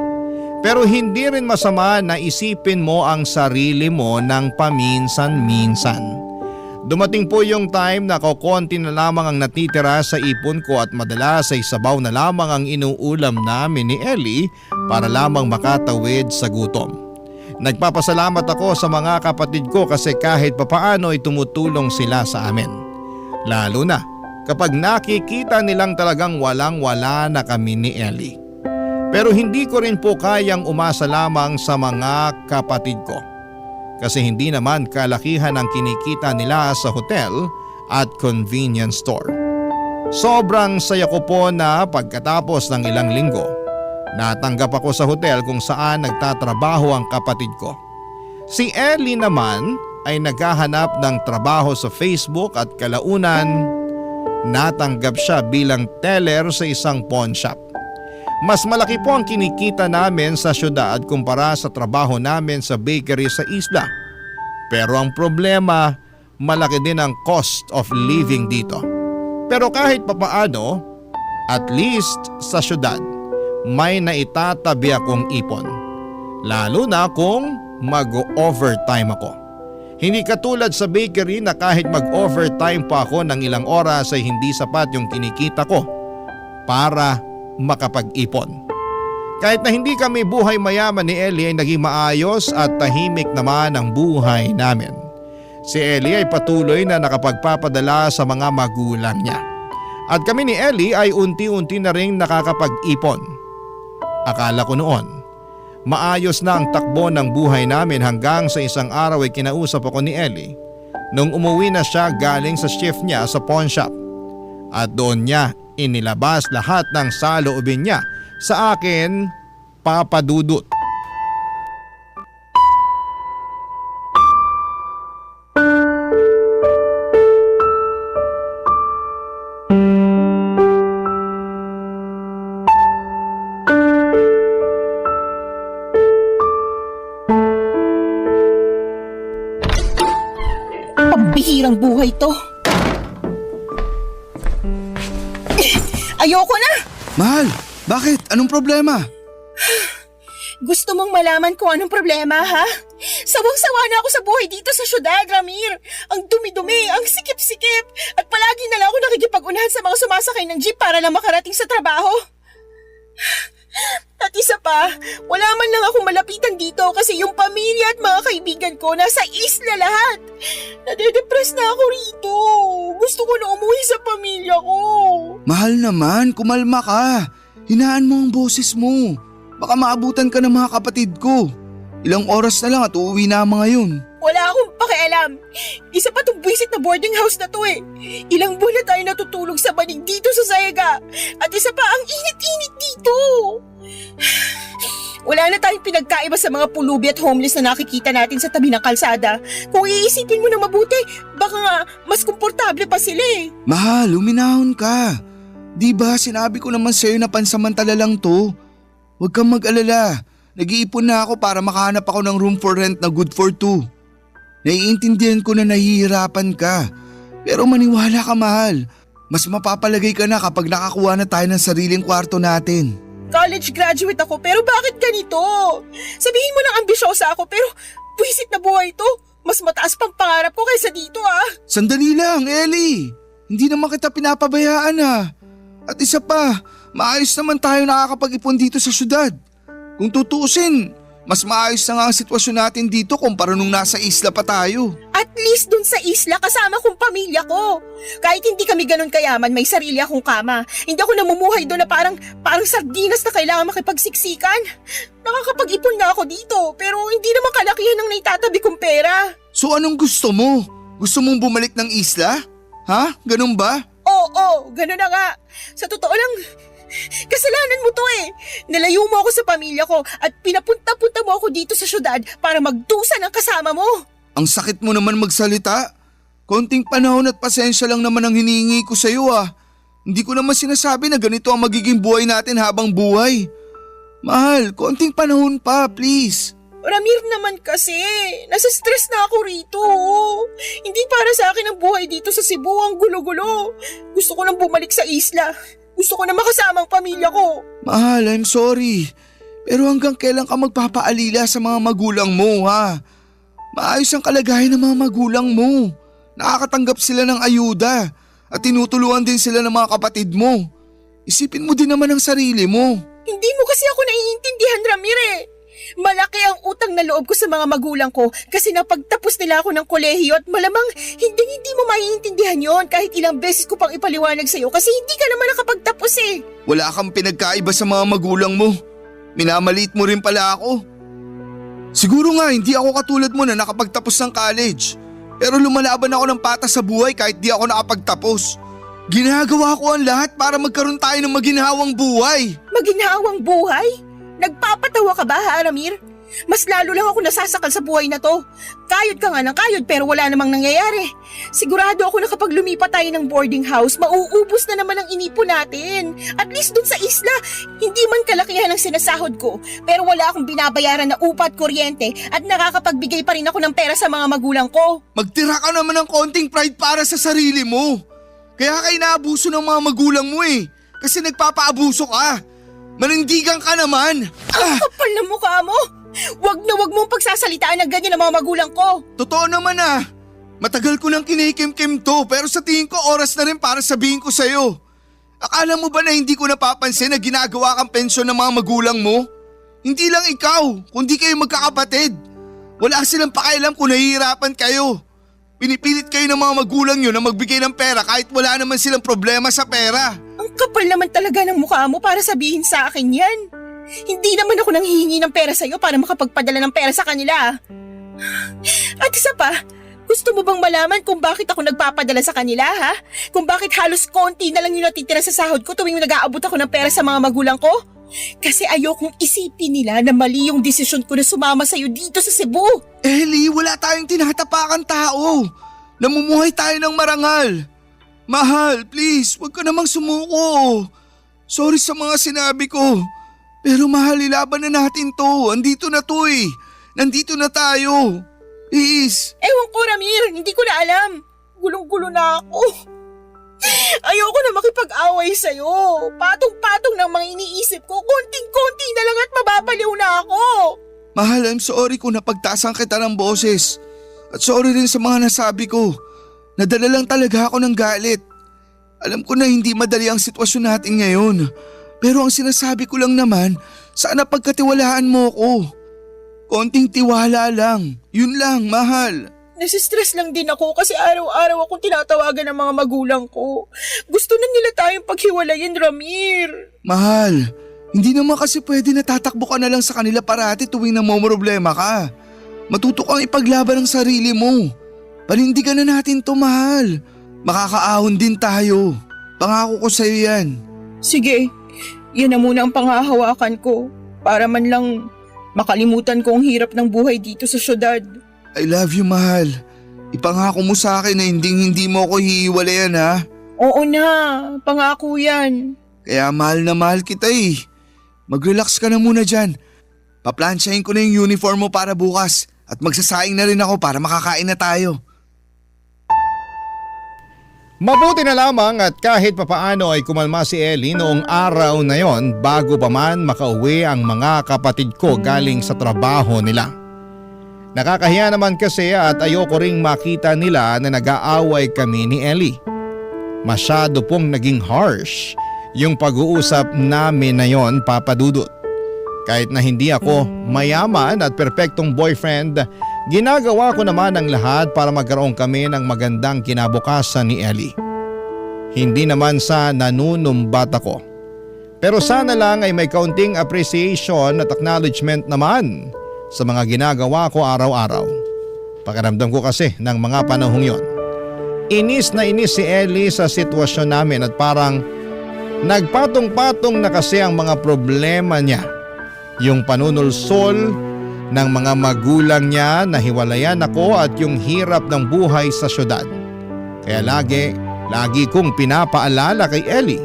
Pero hindi rin masama na isipin mo ang sarili mo ng paminsan-minsan. Dumating po yung time na kokonti na lamang ang natitira sa ipon ko at madalas ay sabaw na lamang ang inuulam namin ni Ellie para lamang makatawid sa gutom. Nagpapasalamat ako sa mga kapatid ko kasi kahit papaano ay tumutulong sila sa amin. Lalo na kapag nakikita nilang talagang walang-wala na kami ni Ellie. Pero hindi ko rin po kayang umasa lamang sa mga kapatid ko. Kasi hindi naman kalakihan ang kinikita nila sa hotel at convenience store. Sobrang saya ko po na pagkatapos ng ilang linggo, natanggap ako sa hotel kung saan nagtatrabaho ang kapatid ko. Si Ellie naman ay naghahanap ng trabaho sa Facebook at kalaunan natanggap siya bilang teller sa isang pawn shop. Mas malaki po ang kinikita namin sa syudad kumpara sa trabaho namin sa bakery sa isla. Pero ang problema, malaki din ang cost of living dito. Pero kahit papaano, at least sa syudad, may naitatabi akong ipon. Lalo na kung mag-overtime ako. Hindi katulad sa bakery na kahit mag-overtime pa ako ng ilang oras ay hindi sapat yung kinikita ko para makapag-ipon. Kahit na hindi kami buhay mayaman ni Ellie ay naging maayos at tahimik naman ang buhay namin. Si Ellie ay patuloy na nakapagpapadala sa mga magulang niya. At kami ni Ellie ay unti-unti na ring nakakapag-ipon. Akala ko noon, maayos na ang takbo ng buhay namin hanggang sa isang araw ay kinausap ako ni Ellie nung umuwi na siya galing sa shift niya sa pawn shop. At doon niya inilabas lahat ng saloobin niya sa akin, Papa Dudut. Pambihirang buhay to. Ayoko na! Mahal, bakit? Anong problema? Gusto mong malaman kung anong problema, ha? Sawang-sawa na ako sa buhay dito sa syudad, Ramir. Ang dumi-dumi, ang sikip-sikip. At palagi na lang ako nakikipag-unahan sa mga sumasakay ng jeep para lang makarating sa trabaho. At isa pa, wala man lang akong malapitan dito kasi yung pamilya at mga kaibigan ko nasa isla lahat. Nade-depress na ako rito. Gusto ko na umuwi sa pamilya ko. Mahal naman, kumalma ka. Hinaan mo ang boses mo. Baka maabutan ka ng mga kapatid ko. Ilang oras na lang at uuwi na ang mga yun. Wala akong pakialam. Isa pa tong buwisit na boarding house na to eh. Ilang buwan na tayo natutulog sa banig dito sa Sayaga. At isa pa ang init-init dito. Wala na tayong pinagkaiba sa mga pulubi at homeless na nakikita natin sa tabi ng kalsada. Kung iisipin mo na mabuti, baka nga mas komportable pa sila eh. Mahal, luminahon ka. Di ba sinabi ko naman sa'yo na pansamantala lang to? Huwag kang mag-alala. Nag-iipon na ako para makahanap ako ng room for rent na good for two. Naiintindihan ko na nahihirapan ka. Pero maniwala ka, mahal. Mas mapapalagay ka na kapag nakakuha na tayo ng sariling kwarto natin. College graduate ako pero bakit ganito? Sabihin mo lang ambisyosa ako pero buwisit na buhay to. Mas mataas pang pangarap ko kaysa dito ah. Sandali lang, Ellie. Hindi naman kita pinapabayaan ah. At isa pa, maayos naman tayo nakakapag-ipon dito sa syudad. Kung tutuusin, mas maayos na nga ang sitwasyon natin dito kumpara nung nasa isla pa tayo. At least dun sa isla kasama kong pamilya ko. Kahit hindi kami ganun kayaman, may sarili akong kama. Hindi ako namumuhay doon na parang sardinas na kailangan makipagsiksikan. Nakakapag-ipon nga ako dito pero hindi naman kalakihan ng naitatabi kong pera. So anong gusto mo? Gusto mong bumalik ng isla? Ha? Ganun ba? Oo, ganun na nga. Sa totoo lang, kasalanan mo to eh. Nalayo mo ako sa pamilya ko at pinapunta-punta mo ako dito sa syudad para magdusa ng kasama mo. Ang sakit mo naman magsalita. Konting panahon at pasensya lang naman ang hinihingi ko sa'yo ah. Hindi ko naman sinasabi na ganito ang magiging buhay natin habang buhay. Mahal, konting panahon pa, please. Ramir naman kasi, nasa stress na ako rito. Hindi para sa akin ang buhay dito sa Cebu, ang gulo-gulo. Gusto ko nang bumalik sa isla. Gusto ko na makasama ang pamilya ko. Mahal, I'm sorry. Pero hanggang kailan ka magpapaalila sa mga magulang mo, ha? Maayos ang kalagayan ng mga magulang mo. Nakakatanggap sila ng ayuda at tinutulungan din sila ng mga kapatid mo. Isipin mo din naman ang sarili mo. Hindi mo kasi ako naiintindihan, Ramir eh. Malaki ang utang na loob ko sa mga magulang ko kasi napagtapos nila ako ng kolehiyo at malamang hindi mo maiintindihan yon kahit ilang beses ko pang ipaliwanag sa'yo kasi hindi ka naman nakapagtapos eh. Wala kang pinagkaiba sa mga magulang mo. Minamaliit mo rin pala ako. Siguro nga hindi ako katulad mo na nakapagtapos ng college. Pero lumalaban ako ng patas sa buhay kahit di ako nakapagtapos. Ginagawa ko ang lahat para magkaroon tayo ng maginhawang buhay. Maginhawang buhay? Nagpapatawa ka ba, ha, Ramir? Mas lalo lang ako nasasakal sa buhay na to. Kayod ka nga ng kayod pero wala namang nangyayari. Sigurado ako na kapag lumipat tayo ng boarding house, mauubos na naman ang inipon natin. At least dun sa isla, hindi man kalakihan ang sinasahod ko. Pero wala akong binabayaran na upa at kuryente at nakakapagbigay pa rin ako ng pera sa mga magulang ko. Magtira ka naman ng konting pride para sa sarili mo. Kaya ka inaabuso ng mga magulang mo eh. Kasi nagpapaabuso ka. Manindigan ka naman. Ang kapal na mukha mo! Wag na wag mong pagsasalitaan ng ganyan ng mga magulang ko. Totoo naman ah. Matagal ko nang kinikim-kim to pero sa tingin ko oras na rin para sabihin ko sa'yo. Akala mo ba na hindi ko napapansin na ginagawa kang pensyon ng mga magulang mo? Hindi lang ikaw, kundi kayo magkakapatid. Wala silang pakialam kung nahihirapan kayo. Pinipilit kayo ng mga magulang nyo na magbigay ng pera kahit wala naman silang problema sa pera. Ang kapal naman talaga ng mukha mo para sabihin sa akin yan. Hindi naman ako nanghihingi ng pera sa'yo para makapagpadala ng pera sa kanila. At isa pa, gusto mo bang malaman kung bakit ako nagpapadala sa kanila, ha? Kung bakit halos konti na lang yung natitira sa sahod ko tuwing nag-aabot ako ng pera sa mga magulang ko? Kasi ayokong isipin nila na mali yung desisyon ko na sumama sa'yo dito sa Cebu. Ellie, wala tayong tinatapakan tao. Namumuhay tayo ng marangal. Mahal, please, huwag ka namang sumuko. Sorry sa mga sinabi ko. Pero mahal, ilaban na natin to. Andito na to eh. Nandito na tayo. Please. Ewan ko, Ramir. Hindi ko na alam. Gulong-gulo na ako. Ayoko na makipag-away sa'yo. Patong-patong ng mga iniisip ko. Konting-konti na lang at mababaliw na ako. Mahal, I'm sorry kung napagtasan kita ng boses. At sorry rin sa mga nasabi ko. Nadala lang talaga ako ng galit. Alam ko na hindi madali ang sitwasyon natin ngayon. Pero ang sinasabi ko lang naman, sana pagkatiwalaan mo ko. Konting tiwala lang. Yun lang, mahal. Nasistress lang din ako kasi araw-araw akong tinatawagan ng mga magulang ko. Gusto na nila tayong paghiwalayin, Ramir. Mahal, hindi naman kasi pwede na tatakbo ka na lang sa kanila parati tuwing namomroblema ka. Matuto kang ipaglaban ang sarili mo. Panindigan na natin to, mahal. Makakaahon din tayo. Pangako ko sa'yo yan. Sige, yan na muna ang panghahawakan ko para man lang makalimutan ko ang hirap ng buhay dito sa syudad. I love you, mahal. Ipangako mo sa akin na hindi mo ako hihiwalayan, ha? Oo na, pangako yan. Kaya mahal na mahal kita eh. Mag-relax ka na muna dyan. Paplansyahin ko na yung uniform mo para bukas at magsasaing na rin ako para makakain na tayo. Mabuti na lamang at kahit papaano ay kumalma si Ellie noong araw na yon bago pa man makauwi ang mga kapatid ko galing sa trabaho nila. Nakakahiya naman kasi at ayoko ring makita nila na nag-aaway kami ni Ellie. Masyado pong naging harsh yung pag-uusap namin na yon, Papa Dudut. Kahit na hindi ako mayaman at perpektong boyfriend, ginagawa ko naman ang lahat para magkaroon kami ng magandang kinabukasan ni Ellie. Hindi naman sa nanunumbat ako. Pero sana lang ay may kaunting appreciation at acknowledgement naman sa mga ginagawa ko araw-araw. Pakiramdam ko kasi ng mga panahong yon. Inis na inis si Ellie sa sitwasyon namin at parang nagpatong-patong na kasi ang mga problema niya. Yung panunulsol ng mga magulang niya na hiwalayan ako at yung hirap ng buhay sa syudad. Kaya lagi Lagi kong pinapaalala kay Ellie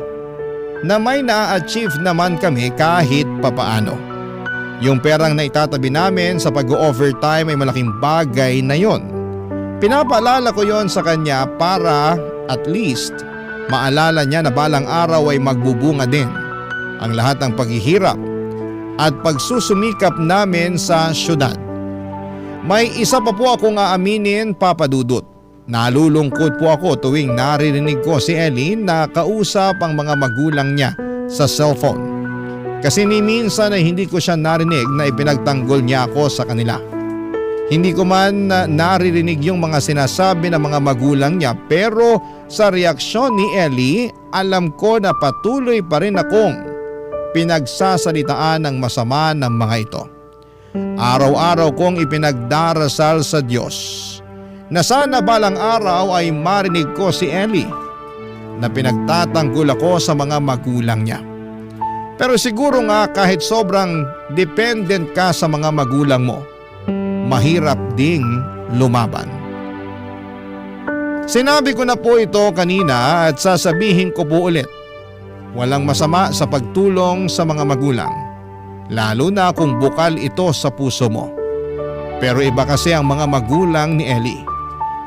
na may na-achieve naman kami kahit papaano. Yung perang na itatabi namin sa pag-overtime ay malaking bagay na yon. Pinapaalala ko yon sa kanya para at least maalala niya na balang araw ay magbubunga din ang lahat ng paghihirap at pagsusumikap namin sa syudad. May isa pa po akong aaminin, Papa Dudut. Nalulungkot po ako tuwing naririnig ko si Ellie na kausap ang mga magulang niya sa cellphone. Kasi ni minsan ay hindi ko siya narinig na ipinagtanggol niya ako sa kanila. Hindi ko man naririnig yung mga sinasabi ng mga magulang niya, pero sa reaksyon ni Ellie, alam ko na patuloy pa rin akong pinagsasalitaan ng masama ng mga ito. Araw-araw kong ipinagdarasal sa Diyos na sana balang araw ay marinig ko si Ellie na pinagtatanggol ako sa mga magulang niya. Pero siguro nga kahit sobrang dependent ka sa mga magulang mo, mahirap ding lumaban. Sinabi ko na po ito kanina at sasabihin ko po ulit. Walang masama sa pagtulong sa mga magulang, lalo na kung bukal ito sa puso mo. Pero iba kasi ang mga magulang ni Ellie.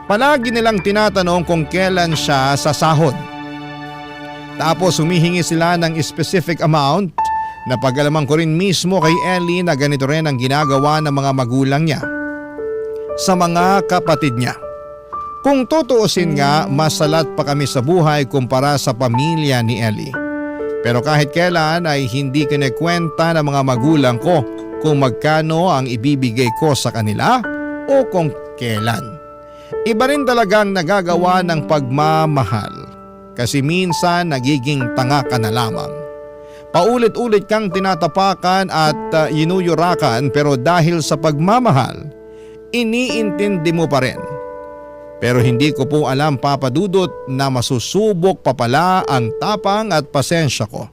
Palagi nilang tinatanong kung kailan siya sasahod. Tapos humihingi sila ng specific amount na pag-alaman ko rin mismo kay Ellie na ganito rin ang ginagawa ng mga magulang niya sa mga kapatid niya. Kung tutuusin nga, masalat pa kami sa buhay kumpara sa pamilya ni Ellie. Pero kahit kailan ay hindi kinikwenta ng mga magulang ko kung magkano ang ibibigay ko sa kanila o kung kailan. Iba rin talagang nagagawa ng pagmamahal kasi minsan nagiging tanga ka na lamang. Paulit-ulit kang tinatapakan at yinuyurakan pero dahil sa pagmamahal, iniintindi mo pa rin. Pero hindi ko po alam, Papa Dudut, na masusubok pa pala ang tapang at pasensya ko.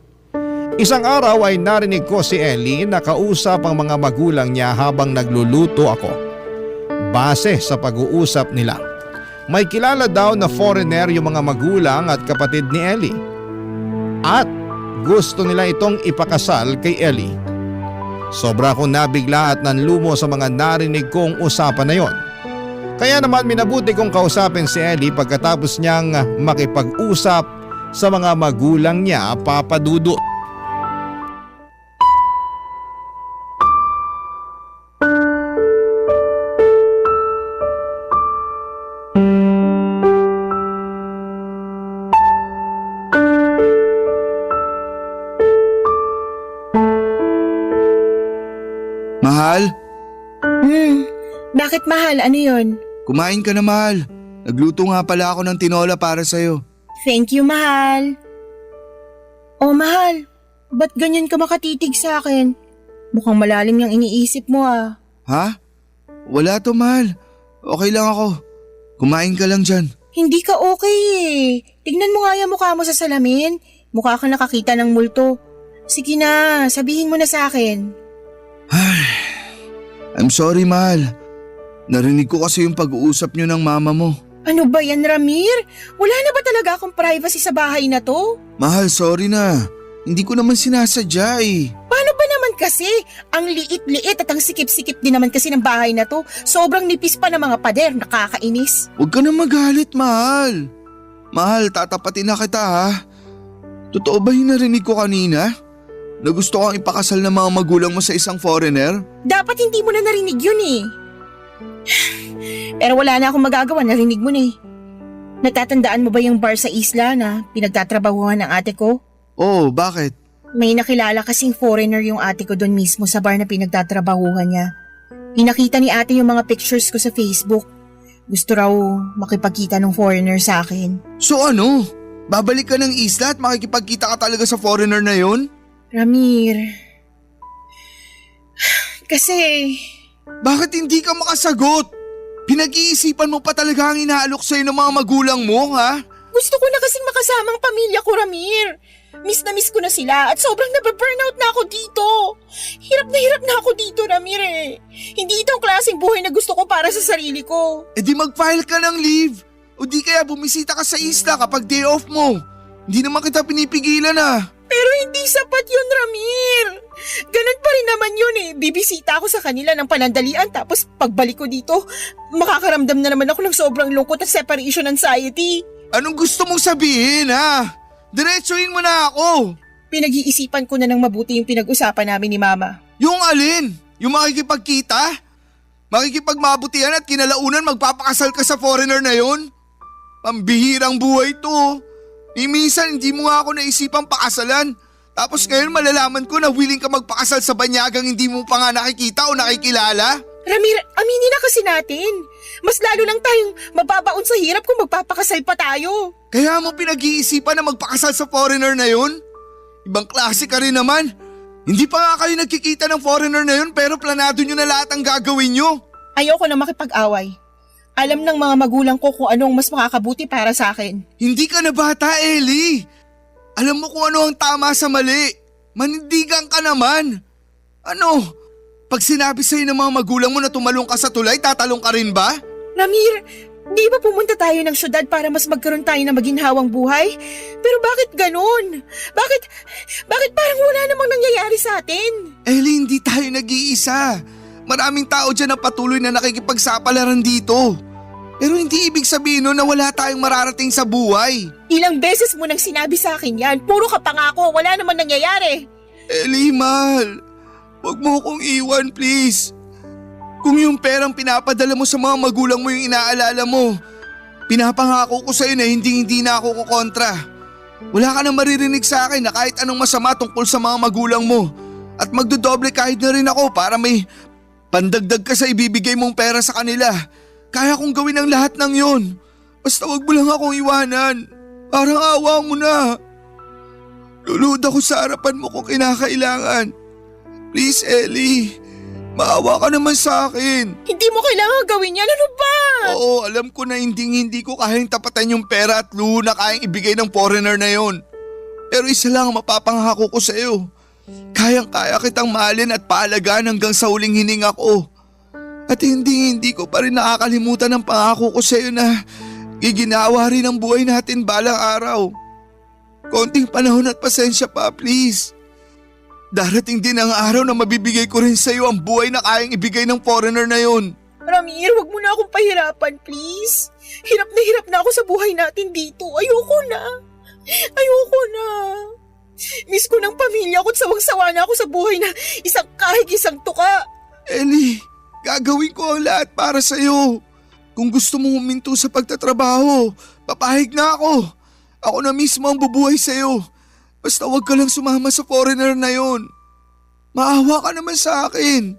Isang araw ay narinig ko si Ellie na kausap ang mga magulang niya habang nagluluto ako. Base sa pag-uusap nila, may kilala daw na foreigner yung mga magulang at kapatid ni Ellie. At gusto nila itong ipakasal kay Ellie. Sobra akong nabigla at nanlumo sa mga narinig kong usapan na yon. Kaya naman minabuti kong kausapin si Ellie pagkatapos niyang makipag-usap sa mga magulang niya, Papa Dudut. Mahal, Bakit mahal? Ano yon? kumain ka na mahal. Nagluto nga pala ako ng tinola para sa'yo. Thank you, mahal. Oh, mahal. Ba't ganyan ka makatitig sa akin? Mukhang malalim yung iniisip mo ah. Ha? Wala to mahal. Okay lang ako. Kumain ka lang dyan. Hindi ka okay eh. Tignan mo nga yung mukha mo sa salamin. Mukha kang nakakita ng multo. Sige na, sabihin mo na sa akin. I'm sorry mahal. Narinig ko kasi yung pag-uusap niyo ng mama mo. Ano ba yan, Ramir? Wala na ba talaga akong privacy sa bahay na to? Mahal, sorry na. Hindi ko naman sinasadya eh. Paano ba naman kasi? Ang liit-liit at ang sikip-sikip din naman kasi ng bahay na to. Sobrang nipis pa ng mga pader, nakakainis. Huwag ka na magalit, mahal. Mahal, tatapatin na kita ha. Totoo ba yung narinig ko kanina? Na gusto kang ipakasal ng mga magulang mo sa isang foreigner? Dapat hindi mo na narinig yun eh. Pero wala na akong magagawa, narinig mo na eh. Natatandaan mo ba yung bar sa isla na pinagtatrabahuhan ng ate ko? Oh, bakit? May nakilala kasing foreigner yung ate ko doon mismo sa bar na pinagtatrabahuhan niya. Pinakita ni ate yung mga pictures ko sa Facebook. Gusto raw makipagkita ng foreigner sa akin. So ano? Babalik ka ng isla at makikipagkita ka talaga sa foreigner na yon? Ramir, kasi Bakit hindi ka makasagot? Pinag-iisipan mo pa talaga ang inaalok sa'yo ng mga magulang mo, ha? gusto ko na kasing makasama ang pamilya ko, Ramir. Miss na miss ko na sila at sobrang nababurnout na ako dito. Hirap na ako dito, Ramir eh. Hindi ito ang klaseng buhay na gusto ko para sa sarili ko. E di mag-file ka ng leave. O di kaya bumisita ka sa isla kapag day off mo. Hindi naman kita pinipigilan Pero hindi sapat yun, Ramir. Ganun pa rin naman yun eh. Bibisita ako sa kanila ng panandalian tapos pagbalik ko dito, makakaramdam na naman ako ng sobrang lungkot at separation anxiety. Anong gusto mong sabihin Diretsuhin mo na ako. Pinag-iisipan ko na ng mabuti yung pinag-usapan namin ni Mama. Yung alin? Yung makikipagkita? Makikipagmabutihan at kinalaunan magpapakasal ka sa foreigner na yon? Pambihirang buhay to. Minsan hindi mo nga ako naisipang pakasalan. Tapos ngayon malalaman ko na willing ka magpakasal sa banyagang hindi mo pa nga nakikita o nakikilala. Ramir, aminin na kasi natin. Mas lalo lang tayong mababaon sa hirap kung magpapakasal pa tayo. Kaya mo pinag-iisipan na magpakasal sa foreigner na yon? Ibang klase ka rin naman. Hindi pa nga kayo nagkikita ng foreigner na yon pero planado nyo na lahat ang gagawin nyo. Ayoko na makipag-away. Alam ng mga magulang ko kung anong mas makakabuti para sa akin. Hindi ka na bata, Ellie. Alam mo kung ano ang tama sa mali. Manindigan ka naman. Ano? Pag sinabi sa'yo ng mga magulang mo na tumalong ka sa tulay, tatalong ka rin ba? Ramir, di ba pumunta tayo ng syudad para mas magkaroon tayo ng maginhawang buhay? Pero bakit ganun? Bakit parang wala namang nangyayari sa atin? Ellie, hindi tayo nag-iisa. Maraming tao dyan na patuloy na nakikipagsapalaran dito. Pero hindi ibig sabihin nun na wala tayong mararating sa buhay. Ilang beses mo nang sinabi sa akin yan. Puro ka pangako, wala namang nangyayari. Ellie, mahal. Huwag mo akong iwan, please. Kung yung perang pinapadala mo sa mga magulang mo yung inaalala mo, pinapangako ko sa'yo na hindi na ako kukontra. Wala ka na maririnig sa akin na kahit anong masama tungkol sa mga magulang mo. At magdodoble kahit na rin ako para may pandagdag ka sa ibibigay mong pera sa kanila. Kaya kong gawin ang lahat ng yon. Basta wag mo lang akong iwanan. Parang awa mo na. Lulud ako sa harapan mo kung kinakailangan. Please, Ellie. Maawa ka naman sa akin. Hindi mo kailangan gawin yan, ano ba? Oo, alam ko na hindi ko kayang tapatan yung pera at luho na kayang ibigay ng foreigner na yon. Pero isa lang ang mapapangako ko sa iyo. Kayang-kaya kitang mahalin at paalagaan hanggang sa huling hininga ko. At hindi ko pa rin nakakalimutan ang pangako ko sa iyo na giginawa rin ang buhay natin balang araw. Konting panahon at pasensya pa, please. Darating din ang araw na mabibigay ko rin sa iyo ang buhay na kayang ibigay ng foreigner na yon. Ramir, wag mo na akong pahirapan, please. Hirap na ako sa buhay natin dito. Ayoko na. Miss ko ng pamilya ko at sawang-sawa na ako sa buhay na kahit isang tuka. Ellie, gagawin ko ang lahat para sa iyo. Kung gusto mong huminto sa pagtatrabaho, papahig na ako. Ako na mismo ang bubuhay sa iyo. Basta wag ka lang sumama sa foreigner na yon. Maawa ka naman sa akin.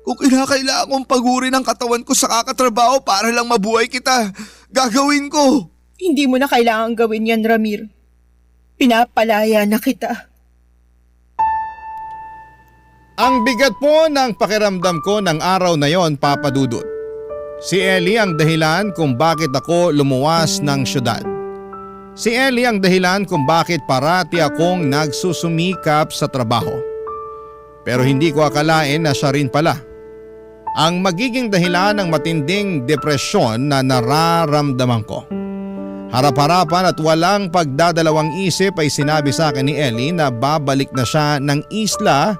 Kung kinakailangan kong pagurin ang katawan ko sa kakatrabaho para lang mabuhay kita, gagawin ko. Hindi mo na kailangan gawin yan, Ramir. Pinapalaya na kita. Ang bigat po ng pakiramdam ko ng araw na yon, Papa Dudut. Si Ellie ang dahilan kung bakit ako lumuwas ng syudad. Si Ellie ang dahilan kung bakit parati akong nagsusumikap sa trabaho. Pero hindi ko akalain na siya rin pala ang magiging dahilan ng matinding depresyon na nararamdaman ko. Harap-harapan at walang pagdadalawang isip ay sinabi sa akin ni Ellie na babalik na siya ng isla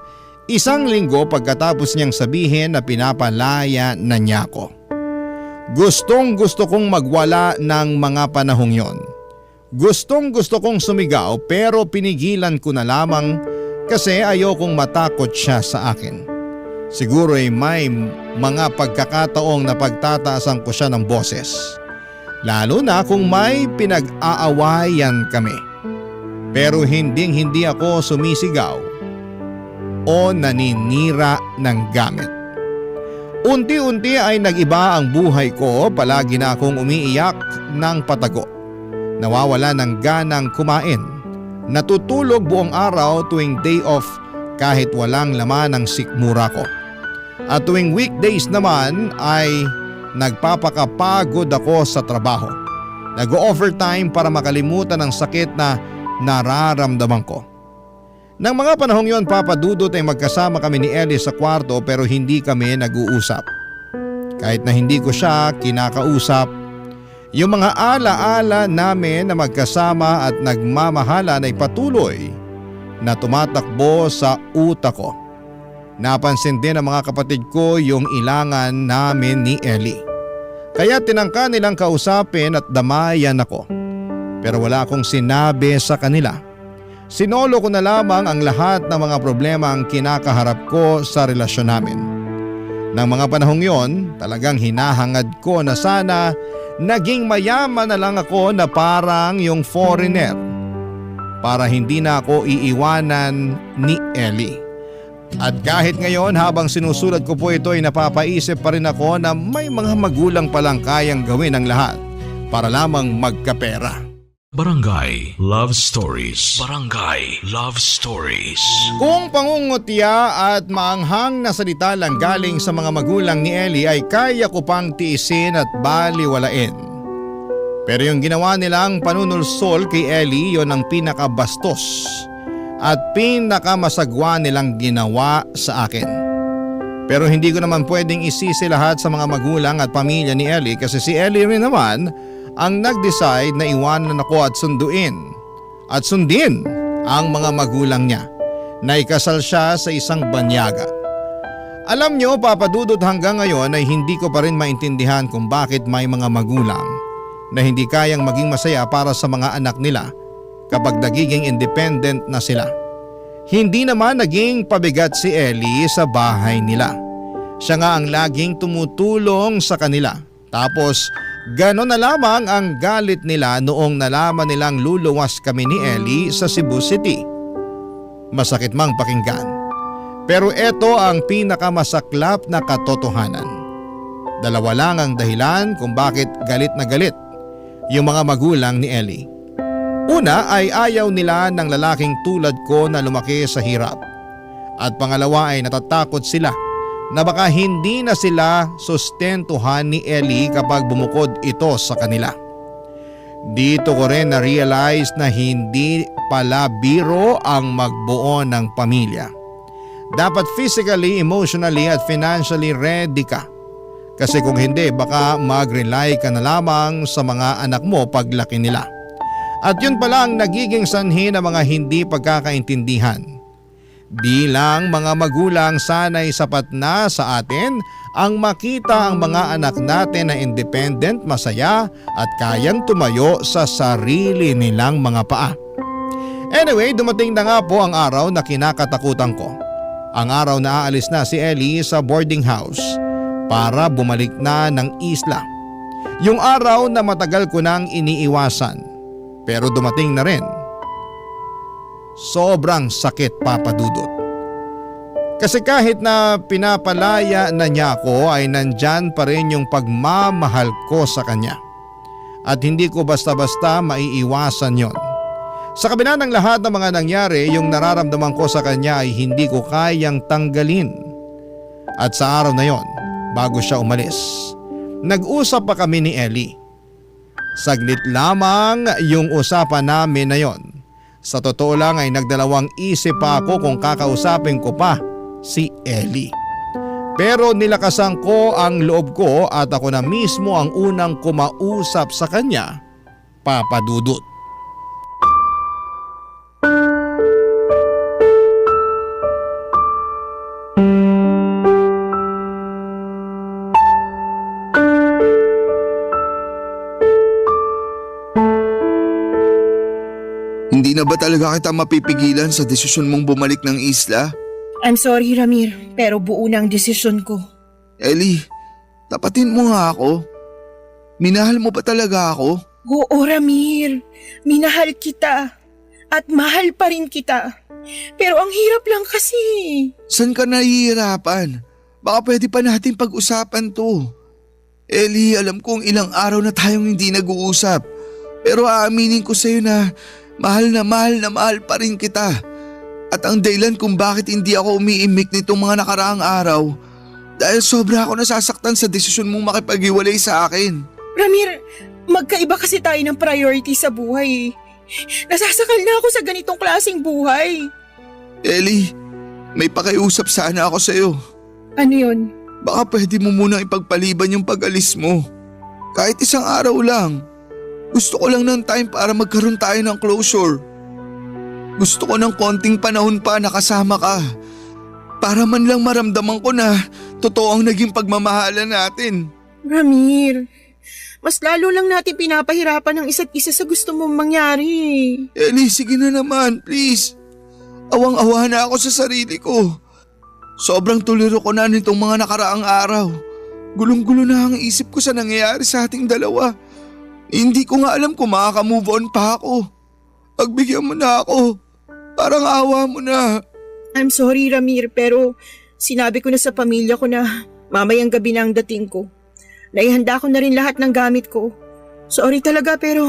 1 linggo pagkatapos niyang sabihin na pinapalaya na niya ako. Gustong-gusto kong magwala ng mga panahong yon. Gustong-gusto kong sumigaw pero pinigilan ko na lamang kasi ayokong matakot siya sa akin. Siguro ay may mga pagkakataong napagtataasan ko siya ng boses. Lalo na kung may pinag-aawayan kami. Pero hindi ako sumisigaw o naninira ng gamit. Unti-unti ay nag-iba ang buhay ko, palagi na akong umiiyak ng patago. Nawawala ng ganang kumain. Natutulog buong araw tuwing day off kahit walang laman ng sikmura ko. At tuwing weekdays naman ay nagpapakapagod ako sa trabaho. Nag-overtime para makalimutan ang sakit na nararamdaman ko. Nang mga panahong yon, Papa Dudut, ay magkasama kami ni Ellie sa kwarto pero hindi kami nag-uusap. Kahit na hindi ko siya kinakausap, Yung mga alaala namin na magkasama at nagmamahalan ay patuloy na tumatakbo sa utak ko. Napansin din ng mga kapatid ko yung ilangan namin ni Ellie. Kaya tinangka nilang kausapin at damayan ako. Pero wala akong sinabi sa kanila. Sinolo ko na lamang ang lahat ng mga problema ang kinakaharap ko sa relasyon namin. Nang mga panahong yon, talagang hinahangad ko na sana naging mayaman na lang ako na parang yung foreigner para hindi na ako iiwanan ni Ellie. At kahit ngayon habang sinusulat ko po ito ay napapaisip pa rin ako na may mga magulang palang kayang gawin ang lahat para lamang magkapera. Barangay Love Stories. Barangay Love Stories. Kung pangungutya at maanghang na salita lang galing sa mga magulang ni Ellie ay kaya ko pang tiisin at baliwalain. Pero yung ginawa nilang panunulsol kay Ellie yon ang pinakabastos at pinakamasagwa nilang ginawa sa akin. Pero hindi ko naman pwedeng isisi lahat sa mga magulang at pamilya ni Ellie kasi si Ellie rin naman ang nag-decide na iwanan ako at sundin ang mga magulang niya na ikasal siya sa isang banyaga. Alam nyo, Papa Dudut, hanggang ngayon ay hindi ko pa rin maintindihan kung bakit may mga magulang na hindi kayang maging masaya para sa mga anak nila kapag nagiging independent na sila. Hindi naman naging pabigat si Ellie sa bahay nila. Siya nga ang laging tumutulong sa kanila. Tapos gano'n na lamang ang galit nila noong nalaman nilang luluwas kami ni Ellie sa Cebu City. Masakit mang pakinggan. Pero ito ang pinakamasaklap na katotohanan. Dalawa lang ang dahilan kung bakit galit na galit yung mga magulang ni Ellie. Una ay ayaw nila ng lalaking tulad ko na lumaki sa hirap. At pangalawa ay natatakot sila na baka hindi na sila sustentuhan ni Ellie kapag bumukod ito sa kanila. Dito ko rin na-realize na hindi pala biro ang magbuo ng pamilya. Dapat physically, emotionally at financially ready ka. Kasi kung hindi baka mag-rely ka na lamang sa mga anak mo paglaki nila. At yun pala ang nagiging sanhi ng mga hindi pagkakaintindihan. Bilang mga magulang, sana'y sapat na sa atin ang makita ang mga anak natin na independent, masaya at kayang tumayo sa sarili nilang mga paa. Anyway, dumating na nga po ang araw na kinakatakutan ko. Ang araw na aalis na si Ellie sa boarding house para bumalik na ng isla. Yung araw na matagal ko nang iniiwasan, pero dumating na rin. Sobrang sakit, Papa Dudut. Kasi kahit na pinapalaya na niya ako ay nandyan pa rin yung pagmamahal ko sa kanya. At hindi ko basta-basta maiiwasan yon. Sa kabila ng lahat ng mga nangyari, yung nararamdaman ko sa kanya ay hindi ko kayang tanggalin. At sa araw na yon, bago siya umalis, nag-usap pa kami ni Ellie. Saglit lamang yung usapan namin na yon. Sa totoo lang ay nagdalawang isip pa ako kung kakausapin ko pa si Ellie. Pero nilakasan ko ang loob ko at ako na mismo ang unang kumausap sa kanya, Papa Dudut. Hindi na ba talaga kita mapipigilan sa desisyon mong bumalik ng isla? I'm sorry, Ramir, pero buo na ang desisyon ko. Ellie, tapatin mo nga ako. Minahal mo ba talaga ako? Oo, Ramir. Minahal kita. At mahal pa rin kita. Pero ang hirap lang kasi. San ka nahihirapan? Baka pwede pa natin pag-usapan to. Ellie, alam kong ilang araw na tayong hindi nag-uusap. Pero aaminin ko sa'yo na mahal pa rin kita. At ang dahilan kung bakit hindi ako umiimik nitong mga nakaraang araw, dahil sobra ako nasasaktan sa desisyon mong makipag-iwalay sa akin. Ramir, magkaiba kasi tayo ng priority sa buhay. Nasasakal na ako sa ganitong klaseng buhay. Ellie, may pakiusap sana ako sa'yo. Ano yun? Baka pwede mo munang ipagpaliban yung pag-alis mo. Kahit isang araw lang. Gusto ko lang ng time para magkaroon tayo ng closure. Gusto ko ng konting panahon pa na kasama ka. Para man lang maramdaman ko na totoo ang naging pagmamahalan natin. Ramir, mas lalo lang natin pinapahirapan ng isa't isa sa gusto mong mangyari. Ellie, sige na naman, please. Awang-awa na ako sa sarili ko. Sobrang tuliro ko na nitong mga nakaraang araw. Gulong-gulo na ang isip ko sa nangyayari sa ating dalawa. Hindi ko nga alam kung makaka-move on pa ako. Pagbigyan mo na ako. Parang awa mo na. I'm sorry, Ramir, pero sinabi ko na sa pamilya ko na mamayang gabi na ang dating ko. Naihanda ko na rin lahat ng gamit ko. Sorry talaga pero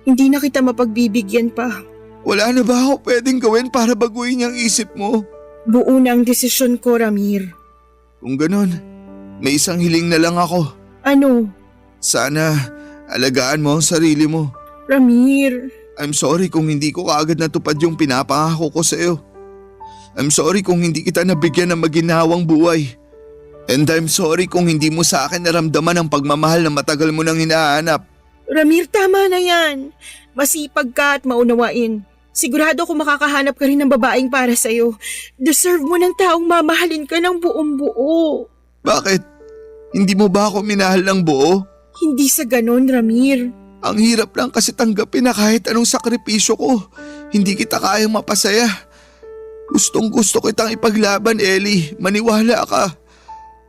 hindi na kita mapagbibigyan pa. Wala na ba ako pwedeng gawin para baguhin ang isip mo? Buo na ang desisyon ko, Ramir. Kung ganon, may isang hiling na lang ako. Ano? Sana alagaan mo ang sarili mo. Ramir. I'm sorry kung hindi ko kaagad natupad yung pinapangako ko sa iyo. I'm sorry kung hindi kita nabigyan ng maginhawang buhay. And I'm sorry kung hindi mo sa akin naramdaman ang pagmamahal na matagal mo nang hinahanap. Ramir, tama na yan. Masipag ka at maunawain. Sigurado ko makakahanap ka rin ng babaeng para sa'yo. Deserve mo ng taong mamahalin ka ng buong buo. Bakit? Hindi mo ba ako minahal ng buo? Hindi sa ganon, Ramir. Ang hirap lang kasi tanggapin na kahit anong sakripisyo ko, hindi kita kayang mapasaya. Gustong gusto kitang ipaglaban, Ellie. Maniwala ka.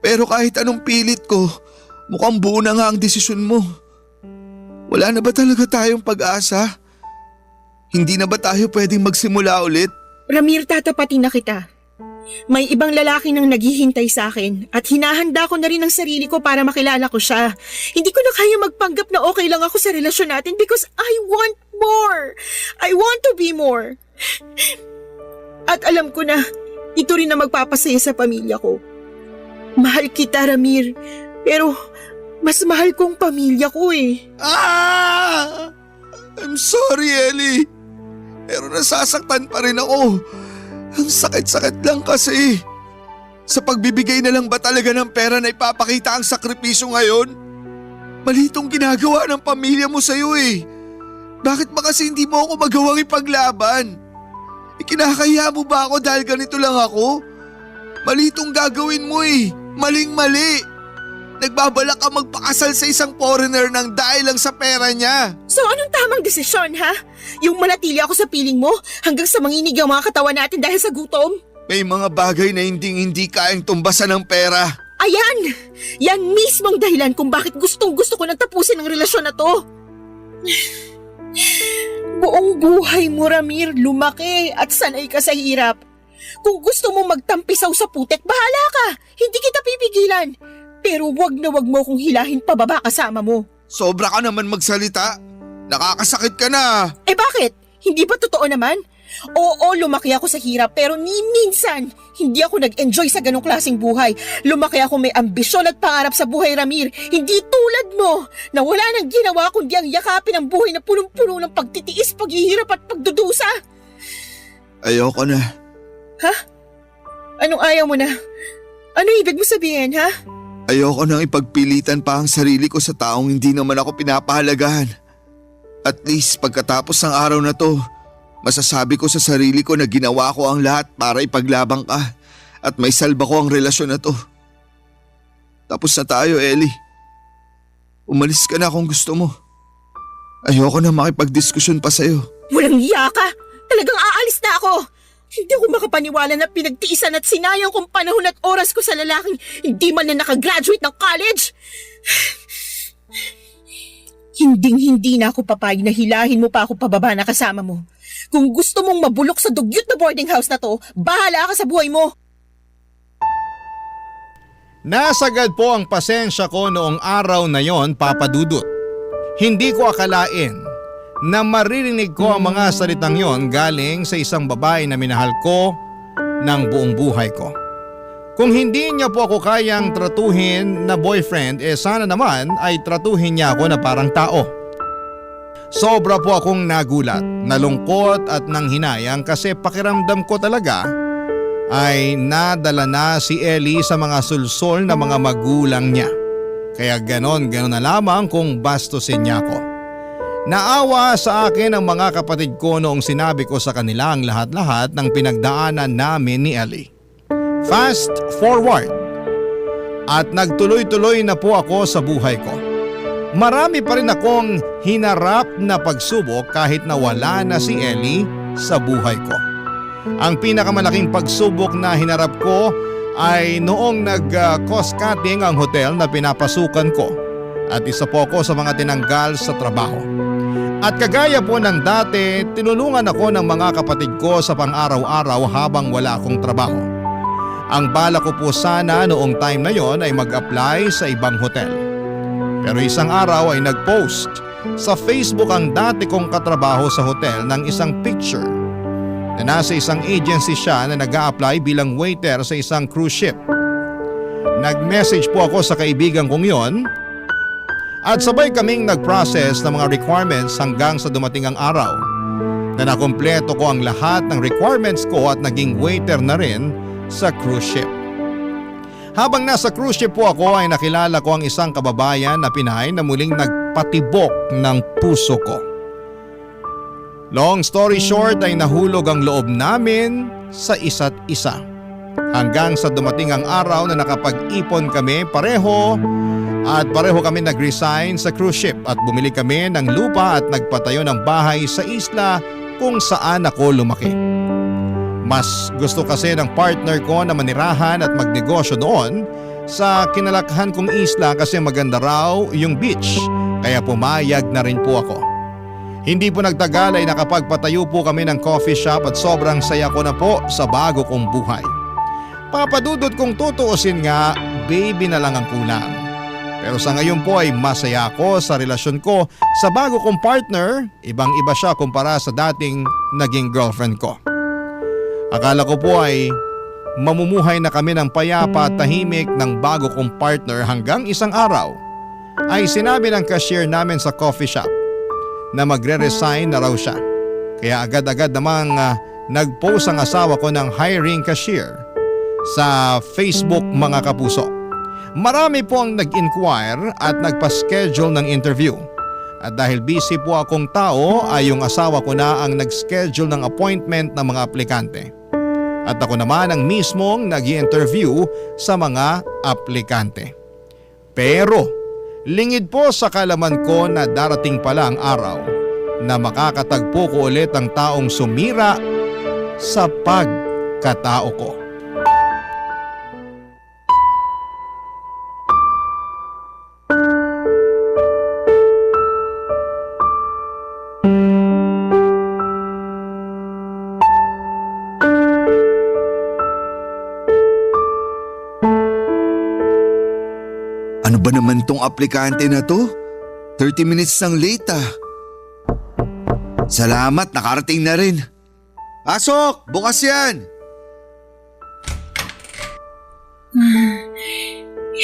Pero kahit anong pilit ko, mukhang buo na nga ang desisyon mo. Wala na ba talaga tayong pag-asa? Hindi na ba tayo pwedeng magsimula ulit? Ramir, tatapatin na kita. May ibang lalaki nang naghihintay sa akin at hinahanda ko na rin ang sarili ko para makilala ko siya. Hindi ko na kaya magpanggap na okay lang ako sa relasyon natin because I want more. I want to be more. At alam ko na ito rin na magpapasaya sa pamilya ko. Mahal kita, Ramir, pero mas mahal kong pamilya ko eh. I'm sorry, Ellie. Pero nasasaktan pa rin ako. Ang sakit-sakit lang kasi. Sa pagbibigay na lang ba talaga ng pera na ipapakita ang sakripisyo ngayon? Mali itong ginagawa ng pamilya mo sa'yo eh. Bakit ba kasi hindi mo ako magawang ipaglaban? Ikinakaya mo ba ako dahil ganito lang ako? Mali itong gagawin mo eh. Maling-mali. Nagbabalak ka magpakasal sa isang foreigner nang dahil lang sa pera niya. So anong tamang desisyon, ha? Yung manatili ako sa piling mo hanggang sa manginig ang mga katawan natin dahil sa gutom? May mga bagay na hindi kayang tumbasan ng pera. Ayan! Yan mismong dahilan kung bakit gustong-gusto ko nang tapusin ang relasyon na to. Buong buhay mo, Ramir, lumaki at sanay ka sa hirap. Kung gusto mo magtampisaw sa putek, bahala ka. Hindi kita pipigilan. Pero wag na wag mo kong hilahin pababa kasama mo. Sobra ka naman magsalita. Nakakasakit ka na. Eh bakit? Hindi ba totoo naman? Oo, lumaki ako sa hirap pero ni minsan hindi ako nag-enjoy sa ganong klaseng buhay. Lumaki ako may ambisyon at pangarap sa buhay, Ramir. Hindi tulad mo na wala nang ginawa kundi ang yakapin ang buhay na punong-puno ng pagtitiis, paghihirap at pagdudusa. Ayoko na. Ha? Anong ayaw mo na? Ano ibig mo sabihin, ha? Ayoko nang ipagpilitan pa ang sarili ko sa taong hindi naman ako pinapahalagahan. At least pagkatapos ng araw na to, masasabi ko sa sarili ko na ginawa ko ang lahat para ipaglabang ka at may salba ko ang relasyon na to. Tapos na tayo, Ellie. Umalis ka na kung gusto mo. Ayoko na makipagdiskusyon pa sa'yo. Walang iya ka! Talagang aalis na ako! Hindi ako makapaniwala na pinagtiisan at sinayang kong panahon at oras ko sa lalaking hindi man na nakagraduate ng college. Hinding-hindi na ako papayag na hilahin mo pa ako pababa na kasama mo. Kung gusto mong mabulok sa dugyot na boarding house na to, bahala ka sa buhay mo. Nasagad po ang pasensya ko noong araw na yon, Papa Dudut. Hindi ko akalain na maririnig ko ang mga salitang yon galing sa isang babae na minahal ko ng buong buhay ko. Kung hindi niya po ako kayang tratuhin na boyfriend, sana naman ay tratuhin niya ako na parang tao. Sobra po akong nagulat, nalungkot at nanghinayang kasi pakiramdam ko talaga ay nadala na si Ellie sa mga sulsol na mga magulang niya. Kaya ganon na lamang kung bastusin niya ako. Naawa sa akin ang mga kapatid ko noong sinabi ko sa kanila ang lahat-lahat ng pinagdaanan namin ni Ellie. Fast forward. At nagtuloy-tuloy na po ako sa buhay ko. Marami pa rin akong hinarap na pagsubok kahit na wala na si Ellie sa buhay ko. Ang pinakamalaking pagsubok na hinarap ko ay noong nag-cost cutting ang hotel na pinapasukan ko at isa po ako sa mga tinanggal sa trabaho. At kagaya po ng dati, tinulungan ako ng mga kapatid ko sa pang-araw-araw habang wala akong trabaho. Ang bala ko po sana noong time na yon ay mag-apply sa ibang hotel. Pero isang araw ay nag-post sa Facebook ang dati kong katrabaho sa hotel ng isang picture na nasa isang agency siya na nag-a-apply bilang waiter sa isang cruise ship. Nag-message po ako sa kaibigan kong yon at sabay kaming nag-process ng mga requirements hanggang sa dumating ang araw na nakumpleto ko ang lahat ng requirements ko at naging waiter na rin sa cruise ship. Habang nasa cruise ship po ako ay nakilala ko ang isang kababayan na Pinay na muling nagpatibok ng puso ko. Long story short ay nahulog ang loob namin sa isa't isa. Hanggang sa dumating ang araw na nakapag-ipon kami pareho at pareho kami nag-resign sa cruise ship at bumili kami ng lupa at nagpatayo ng bahay sa isla kung saan ako lumaki. Mas gusto kasi ng partner ko na manirahan at magnegosyo doon sa kinalakhan kong isla kasi maganda raw yung beach kaya pumayag na rin po ako. Hindi po nagtagal ay nakapagpatayo po kami ng coffee shop at sobrang saya ko na po sa bago kong buhay. Papadudot kong tutuusin nga, baby na lang ang kulang. Pero sa ngayon po ay masaya ako sa relasyon ko sa bago kong partner, ibang-iba siya kumpara sa dating naging girlfriend ko. Akala ko po ay mamumuhay na kami ng payapa at tahimik ng bago kong partner hanggang isang araw ay sinabi ng cashier namin sa coffee shop na magre-resign na raw siya. Kaya agad-agad namang nag-post ang asawa ko ng hiring cashier sa Facebook mga kapuso. Marami po ang nag-inquire at nagpa-schedule ng interview. At dahil busy po akong tao ay yung asawa ko na ang nag-schedule ng appointment ng mga aplikante. At ako naman ang mismong nag-i-interview sa mga aplikante. Pero lingid po sa kalaman ko na darating pala ang araw na makakatagpo ko ulit ang taong sumira sa pagkatao ko. Ano ba naman tong aplikante na to? 30 minutes nang late ah. Salamat, nakarating na rin. Pasok! Bukas yan!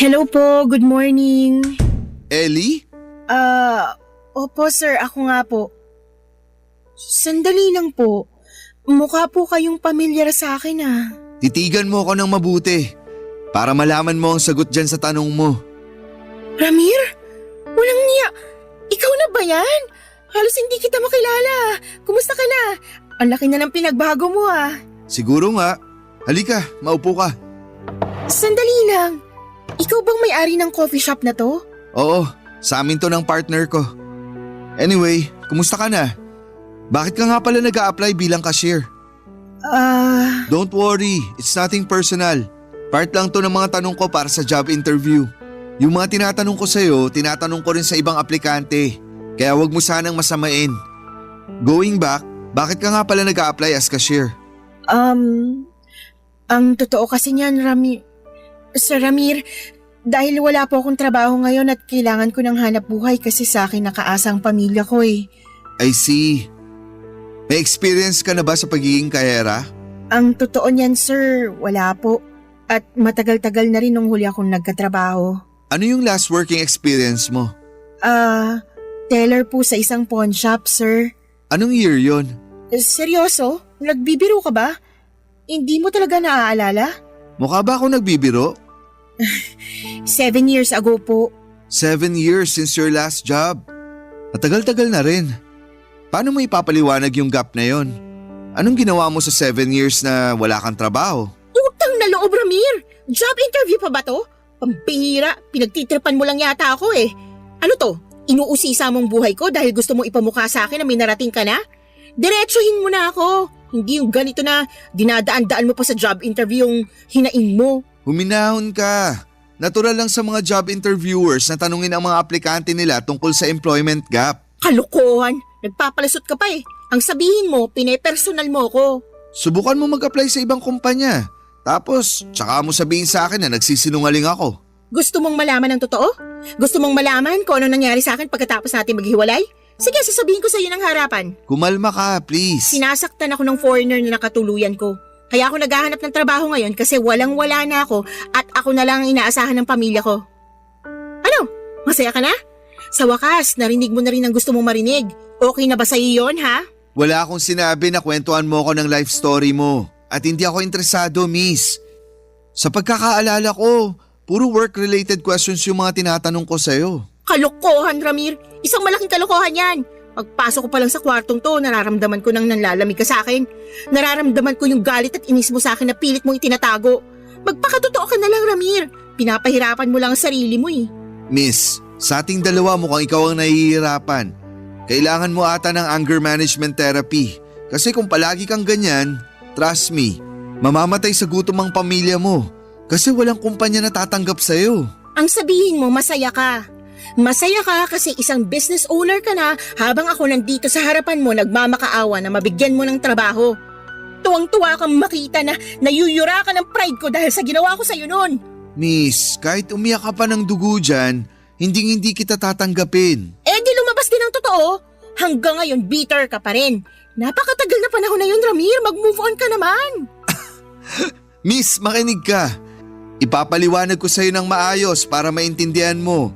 Hello po, good morning. Ellie? Opo sir, ako nga po. Sandali lang po. Mukha po kayong pamilyar sa akin ah. Titigan mo ako ng mabuti para malaman mo ang sagot dyan sa tanong mo. Ramir? Walang niya. Ikaw na ba yan? Halos hindi kita makilala. Kumusta ka na? Ang laki na ng pinagbago mo ah. Siguro nga. Halika, maupo ka. Sandali lang. Ikaw bang may-ari ng coffee shop na to? Oo, sa amin to ng partner ko. Anyway, kumusta ka na? Bakit ka nga pala nag-a-apply bilang cashier? Don't worry, it's nothing personal. Part lang to ng mga tanong ko para sa job interview. Yung mga tinatanong ko sa'yo, tinatanong ko rin sa ibang aplikante. Kaya wag mo sanang masamain. Going back, bakit ka nga pala nag-a-apply as cashier? Ang totoo kasi niyan, Sir Ramir, dahil wala po akong trabaho ngayon at kailangan ko ng hanap buhay kasi sa akin nakaasa ang pamilya ko eh. I see. May experience ka na ba sa pagiging kahera? Ang totoo niyan, sir, wala po. At matagal-tagal na rin nung huli akong nagkatrabaho. Ano yung last working experience mo? Teller po sa isang pawn shop, sir. Anong year yon? Seryoso? Nagbibiro ka ba? Hindi mo talaga naaalala? Mukha ba ako nagbibiro? 7 years ago po. 7 years since your last job. Matagal-tagal na rin. Paano mo ipapaliwanag yung gap na yon? Anong ginawa mo sa 7 years na wala kang trabaho? Utang na loob, Ramir! Job interview pa ba to? Pambihira, pinagtitripan mo lang yata ako eh. Ano to? Inuusisa mong buhay ko dahil gusto mong ipamukha sa akin na may narating ka na? Diretsuhin mo na ako. Hindi yung ganito na dinadaan-daan mo pa sa job interview yung hinaing mo. Huminahon ka. Natural lang sa mga job interviewers na tanungin ang mga aplikante nila tungkol sa employment gap. Kalokohan! Nagpapalasot ka pa eh. Ang sabihin mo, pinepersonal mo ko. Subukan mo mag-apply sa ibang kumpanya. Tapos, tsaka mo sabihin sa akin na nagsisinungaling ako. Gusto mong malaman ang totoo? Gusto mong malaman kung ano nangyari sa akin pagkatapos natin maghiwalay? Sige, sasabihin ko sa iyo ng harapan. Kumalma ka, please. Sinasaktan ako ng foreigner na nakatuluyan ko. Kaya ako naghahanap ng trabaho ngayon kasi walang-wala na ako at ako na lang ang inaasahan ng pamilya ko. Ano? Masaya ka na? Sa wakas, narinig mo na rin ang gusto mong marinig. Okay na ba sa'yo yun, ha? Wala akong sinabi na kwentuhan mo ako ng life story mo. At hindi ako interesado, miss. Sa pagkakaalala ko, puro work-related questions yung mga tinatanong ko sa'yo. Kalokohan, Ramir. Isang malaking kalokohan yan. Pagpasok ko pa lang sa kwartong to, nararamdaman ko nang nanlalamig ka sa akin. Nararamdaman ko yung galit at inis mo sa akin na pilit mong itinatago. Magpakatotoo ka na lang, Ramir. Pinapahirapan mo lang ang sarili mo eh. Miss, sa ating dalawa mukhang ikaw ang nahihirapan. Kailangan mo ata ng anger management therapy. Kasi kung palagi kang ganyan, trust me, mamamatay sa gutom ang pamilya mo. Kasi walang kumpanya na tatanggap sa'yo. Ang sabihin mo, masaya ka. Masaya ka kasi isang business owner ka na habang ako nandito sa harapan mo nagmamakaawa na mabigyan mo ng trabaho. Tuwang-tuwa kang makita na nayuyura ka ng pride ko dahil sa ginawa ko sa'yo noon. Miss, kahit umiyak ka pa ng dugo dyan, hindi kita tatanggapin. Eh di lumabas din ang totoo. Hanggang ngayon bitter ka pa rin. Napakatagal na panahon na yun, Ramir. Mag-move on ka naman. Miss, makinig ka. Ipapaliwanag ko sa'yo ng maayos para maintindihan mo.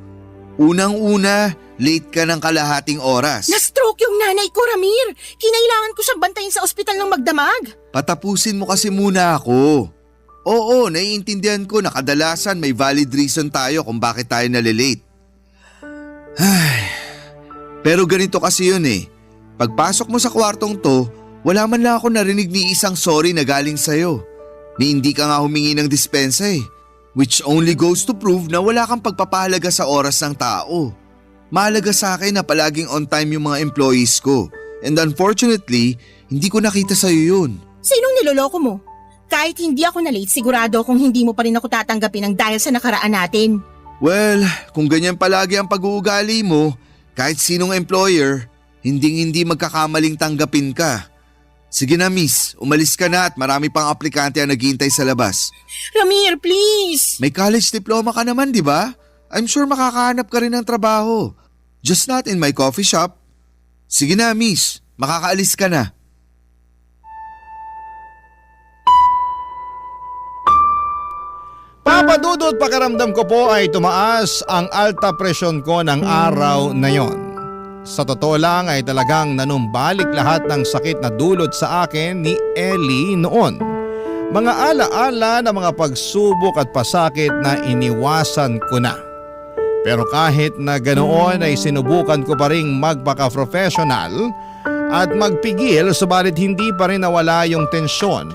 Unang-una, late ka ng kalahating oras. Na-stroke yung nanay ko, Ramir. Kinailangan ko siyang bantayin sa ospital ng magdamag. Patapusin mo kasi muna ako. Oo, naiintindihan ko na kadalasan may valid reason tayo kung bakit tayo nalilate. Pero ganito kasi yun eh. Pagpasok mo sa kwartong to, wala man lang ako narinig ni isang sorry na galing sa'yo. Ni hindi ka nga humingi ng dispensa eh. Which only goes to prove na wala kang pagpapahalaga sa oras ng tao. Mahalaga sa akin na palaging on time yung mga employees ko. And unfortunately, hindi ko nakita sa'yo yun. Sinong niloloko mo? Kahit hindi ako na-late, sigurado kung hindi mo pa rin ako tatanggapin ng dahil sa nakaraan natin. Well, kung ganyan palagi ang pag-uugali mo, kahit sinong employer, hindi magkakamaling tanggapin ka. Sige na miss, umalis ka na at marami pang aplikante ang naghihintay sa labas. Ramir, please! May college diploma ka naman, di ba? I'm sure makakahanap ka rin ng trabaho. Just not in my coffee shop. Sige na miss, makakaalis ka na. Papadudot pakiramdam ko po ay tumaas ang alta presyon ko ng araw na yon. Sa totoo lang ay talagang nanumbalik lahat ng sakit na dulot sa akin ni Ellie noon. Mga alaala na mga pagsubok at pasakit na iniwasan ko na. Pero kahit na ganoon ay sinubukan ko pa ring magpaka-professional at magpigil subalit hindi pa rin nawala yung tensyon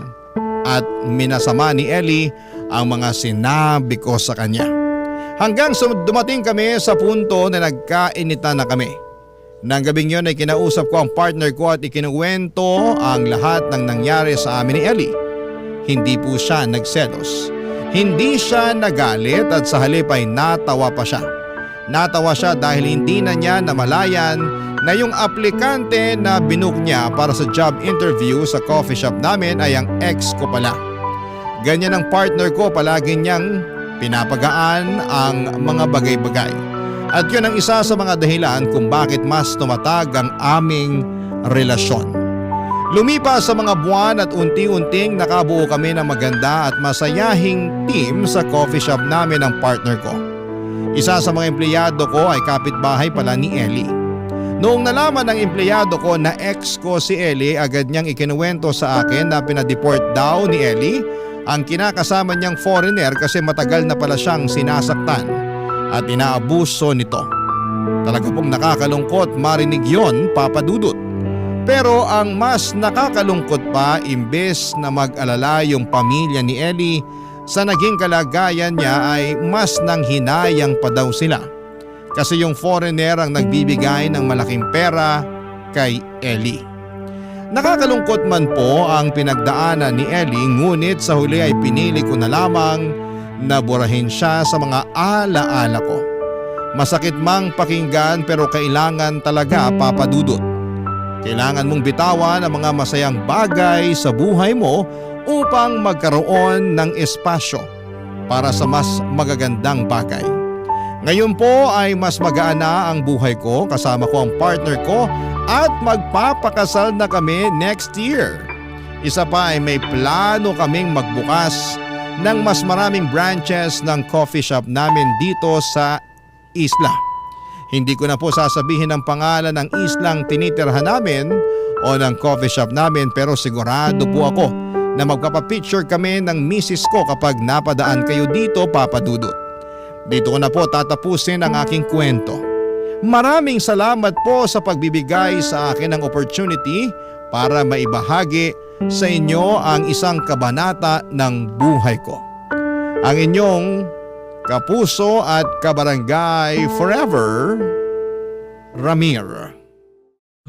at minasama ni Ellie ang mga sinabi ko sa kanya. Hanggang dumating kami sa punto na nagkainitan na kami. Nang gabing yun ay kinausap ko ang partner ko at ikinuwento ang lahat ng nangyari sa amin ni Ellie. Hindi po siya nagselos. Hindi siya nagalit at sa halip ay natawa pa siya. Natawa siya dahil hindi na niya namalayan na yung aplikante na binook niya para sa job interview sa coffee shop namin ay ang ex ko pala. Ganyan ang partner ko, palagi niyang pinapagaan ang mga bagay-bagay. At yun ang isa sa mga dahilan kung bakit mas tumatag ang aming relasyon. Lumipas sa mga buwan at unti-unting nakabuo kami ng maganda at masayahing team sa coffee shop namin ng partner ko. Isa sa mga empleyado ko ay kapitbahay pala ni Ellie. Noong nalaman ng empleyado ko na ex ko si Ellie, agad niyang ikinuwento sa akin na pinadeport daw ni Ellie ang kinakasama niyang foreigner kasi matagal na pala siyang sinasaktan. at inaabuso nito. Talaga pong nakakalungkot marinig yon, Papa Dudut. Pero ang mas nakakalungkot pa, imbes na mag-alala yung pamilya ni Ellie sa naging kalagayan niya, ay mas nanghinayang pa daw sila. Kasi yung foreigner ang nagbibigay ng malaking pera kay Ellie. Nakakalungkot man po ang pinagdaanan ni Ellie, ngunit sa huli ay pinili ko na lamang na burahin siya sa mga alaala ko. Masakit mang pakinggan pero kailangan talaga, Papa Dudut. Kailangan mong bitawan ang mga masayang bagay sa buhay mo upang magkaroon ng espasyo para sa mas magagandang bagay. Ngayon po ay mas magaan na ang buhay ko, kasama ko ang partner ko at magpapakasal na kami next year. Isa pa ay may plano kaming magbukas ng mas maraming branches ng coffee shop namin dito sa isla. Hindi ko na po sasabihin ang pangalan ng islang tinitirhan namin o ng coffee shop namin, pero sigurado po ako na magpapapicture kami ng misis ko kapag napadaan kayo dito, Papa Dudut. Dito ko na po tatapusin ang aking kwento. Maraming salamat po sa pagbibigay sa akin ng opportunity para maibahagi sa inyo ang isang kabanata ng buhay ko. Ang inyong kapuso at kabarangay forever, Ramir.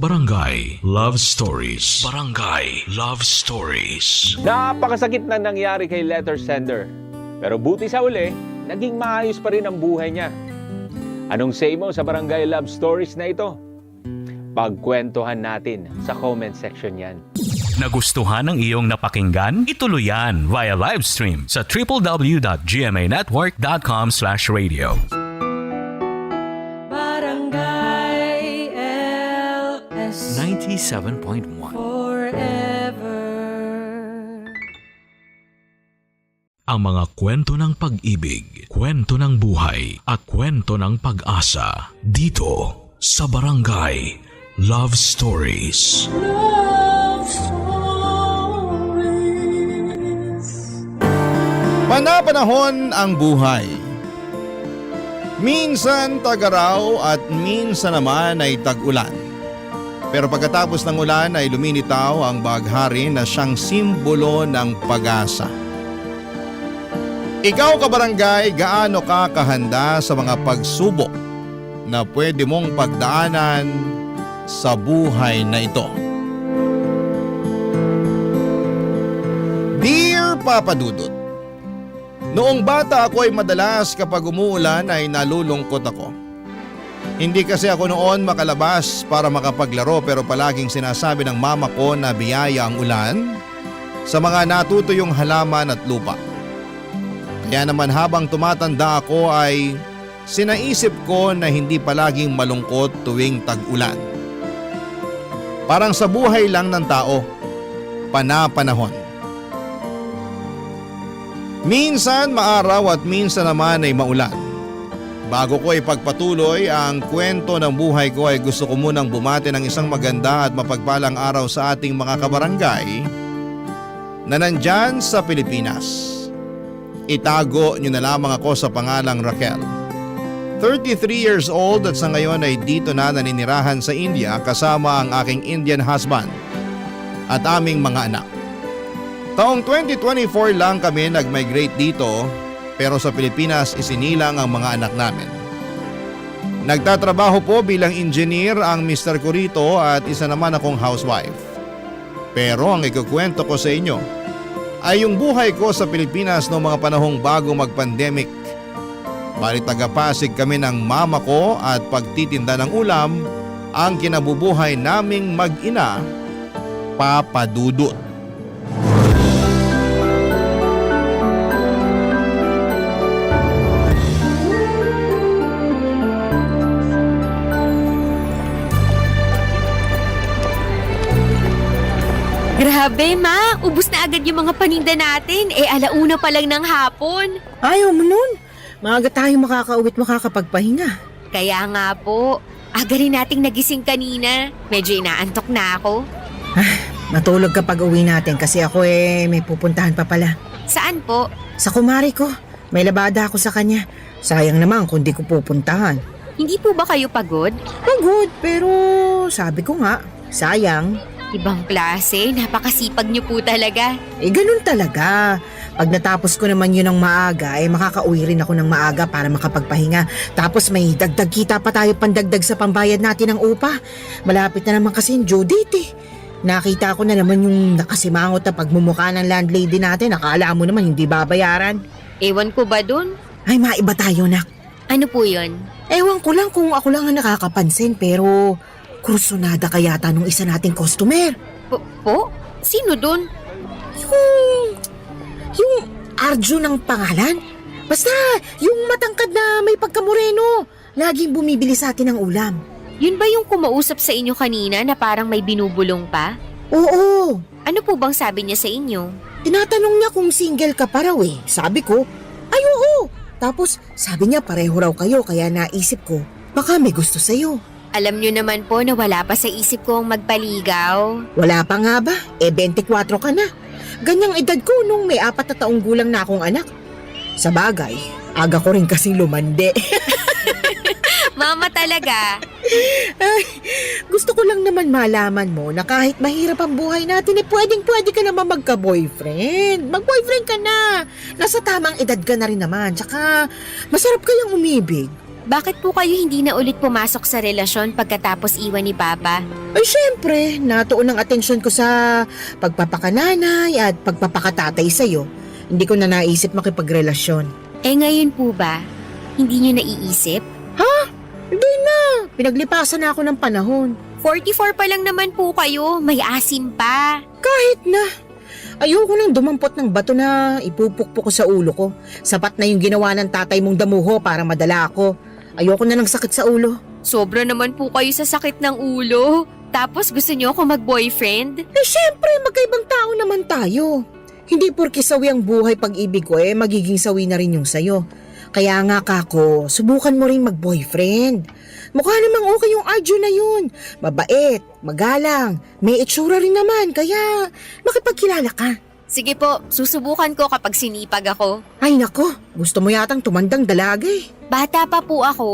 Barangay Love Stories. Barangay Love Stories. Napakasakit na nangyari kay letter sender. Pero buti sa uli, naging maayos pa rin ang buhay niya. Anong say mo sa Barangay Love Stories na ito? Pagkwentuhan natin sa comment section yan. Nagustuhan ng iyong napakinggan? Ituloy yan via live stream sa www.gmanetwork.com/radio. Barangay LS 97.1 Forever. Ang mga kwento ng pag-ibig, kwento ng buhay at kwento ng pag-asa dito sa Barangay Love Stories. Panapanahon ang buhay. Minsan tag-araw at minsan naman ay tag-ulan. Pero pagkatapos ng ulan ay lumilitaw ang baghari na siyang simbolo ng pag-asa. Ikaw, kabarangay, gaano ka kahanda sa mga pagsubok na pwede mong pagdaanan sa buhay na ito? Dear Papa Dudut, noong bata ako ay madalas kapag umuulan ay nalulungkot ako. Hindi kasi ako noon makalabas para makapaglaro, pero palaging sinasabi ng mama ko na biyaya ang ulan sa mga natutuyong halaman at lupa. Kaya naman habang tumatanda ako ay sinaisip ko na hindi palaging malungkot tuwing tag-ulan. Parang sa buhay lang ng tao, panapanahon. Minsan maaraw at minsan naman ay maulan. Bago ko ipagpatuloy ang kwento ng buhay ko ay gusto ko munang bumati ng isang maganda at mapagpalang araw sa ating mga kabarangay na nandyan sa Pilipinas. Itago niyo na lamang ako sa pangalang Raquel. 33 years old at sa ngayon ay dito na naninirahan sa India kasama ang aking Indian husband at aming mga anak. Taong 2024 lang kami nag-migrate dito, pero sa Pilipinas isinilang ang mga anak namin. Nagtatrabaho po bilang engineer ang Mr. ko rito at isa naman akong housewife. Pero ang ikukwento ko sa inyo ay yung buhay ko sa Pilipinas noong mga panahong bago mag-pandemic. Bali taga-Pasig kami ng mama ko at pagtitinda ng ulam ang kinabubuhay naming mag-ina, Papa Dudut. Grabe, Ma! Ubus na agad yung mga paninda natin. Alauna pa lang ng hapon. Ayaw mo nun. Maaga tayo makakauwi't makakapagpahinga. Kaya nga po, aga rin nating nagising kanina. Medyo inaantok na ako. Matulog kapag uwi natin kasi ako may pupuntahan pa pala. Saan po? Sa kumari ko. May labada ako sa kanya. Sayang naman kung di ko pupuntahan. Hindi po ba kayo pagod? Pagod, pero sabi ko nga, sayang. Ibang klase, napakasipag niyo po talaga. Ganun talaga. Pag natapos ko naman yun ng maaga, makakauwi rin ako ng maaga para makapagpahinga. Tapos may dagdag kita pa tayo pandagdag sa pambayad natin ng upa. Malapit na naman kasi yung due date eh. Nakita ko na naman yung nakasimangot na pagmumukha ng landlady natin. Akala mo naman hindi babayaran. Ewan ko ba dun? Ay, maiba tayo, nak. Ano po yun? Ewan ko lang kung ako lang ang nakakapansin, pero kursunada kaya yata nung isa nating customer. Po? Sino dun? Yung Arjun ang pangalan? Basta, yung matangkad na may pagkamoreno. Laging bumibili sa atin ng ulam. Yun ba yung kumausap sa inyo kanina na parang may binubulong pa? Oo. Ano po bang sabi niya sa inyo? Tinatanong niya kung single ka pa raw eh. Sabi ko, ay oo. Tapos sabi niya pareho raw kayo kaya naisip ko, baka may gusto sa'yo. Alam niyo naman po na wala pa sa isip ko ang magpaligaw. Wala pa nga ba? 24 ka na. Ganyang edad ko nung may 4 na taong gulang na akong anak. Sa bagay, aga ko rin kasing lumande. Mama talaga. Ay, gusto ko lang naman malaman mo na kahit mahirap ang buhay natin, pwedeng-pwede ka naman magka-boyfriend. Mag-boyfriend ka na. Nasa tamang edad ka na rin naman. Tsaka, masarap kayang umibig. Bakit po kayo hindi na ulit pumasok sa relasyon pagkatapos iwan ni Papa? Ay, syempre, natuon ang atensyon ko sa pagpapakananay at pagpapakatatay sa'yo. Hindi ko na naisip makipagrelasyon. Ngayon po ba? Hindi niyo naiisip? Hindi na. Pinaglipasan na ako ng panahon. 44 pa lang naman po kayo. May asim pa. Kahit na. Ayoko nang dumampot ng bato na ipupukpok ko sa ulo ko. Sapat na yung ginawa ng tatay mong damuho para madala ako. Ayoko na ng sakit sa ulo. Sobra naman po kayo sa sakit ng ulo. Tapos gusto niyo ako mag-boyfriend? Syempre, magkaibang tao naman tayo. Hindi porke sawi ang buhay pag-ibig ko magiging sawi na rin yung sayo. Kaya nga kako, subukan mo rin mag-boyfriend. Mukha namang okay yung Arjun na yun. Mabait, magalang, may itsura rin naman, kaya makipagkilala ka. Sige po, susubukan ko kapag sinipag ako. Ay nako, gusto mo yatang tumandang dalaga eh. Bata pa po ako.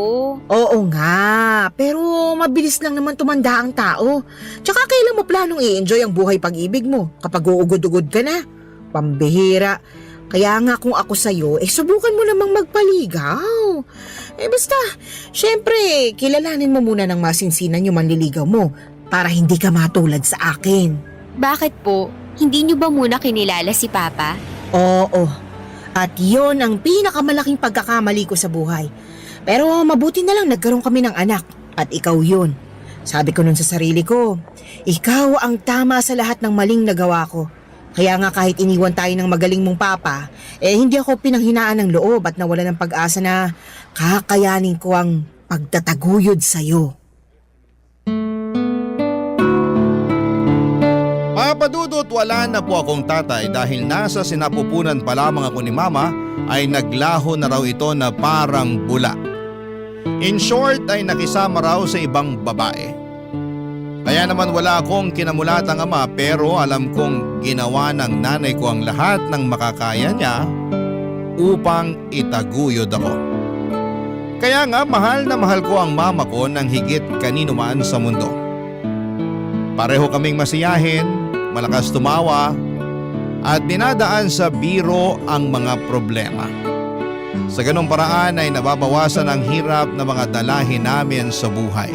Oo nga, pero mabilis lang naman tumanda ang tao. Tsaka kailan mo planong i-enjoy ang buhay pag-ibig mo kapag uugod-ugod ka na? Pambihira. Kaya nga kung ako sa'yo, subukan mo namang magpaligaw. Basta, syempre, kilalanin mo muna ng masinsinan yung manliligaw mo para hindi ka matulad sa akin. Bakit po? Hindi niyo ba muna kinilala si Papa? Oo, at yon ang pinakamalaking pagkakamali ko sa buhay. Pero mabuti na lang nagkaroon kami ng anak at ikaw yun. Sabi ko nun sa sarili ko, ikaw ang tama sa lahat ng maling nagawa ko. Kaya nga kahit iniwan tayo ng magaling mong papa, hindi ako pinanghinaan ng loob at nawala ng pag-asa na kakayanin ko ang pagtataguyod sa'yo. Papadudot, wala na po akong tatay dahil nasa sinapupunan pa lamang ako ni mama ay naglaho na raw ito na parang bula. In short ay nakisama raw sa ibang babae. Kaya naman wala akong kinamulatang ama pero alam kong ginawa ng nanay ko ang lahat ng makakaya niya upang itaguyod ako. Kaya nga mahal na mahal ko ang mama ko ng higit kanino man sa mundo. Pareho kaming masiyahin, malakas tumawa at dinadaan sa biro ang mga problema. Sa ganong paraan ay nababawasan ang hirap na mga dalahin namin sa buhay.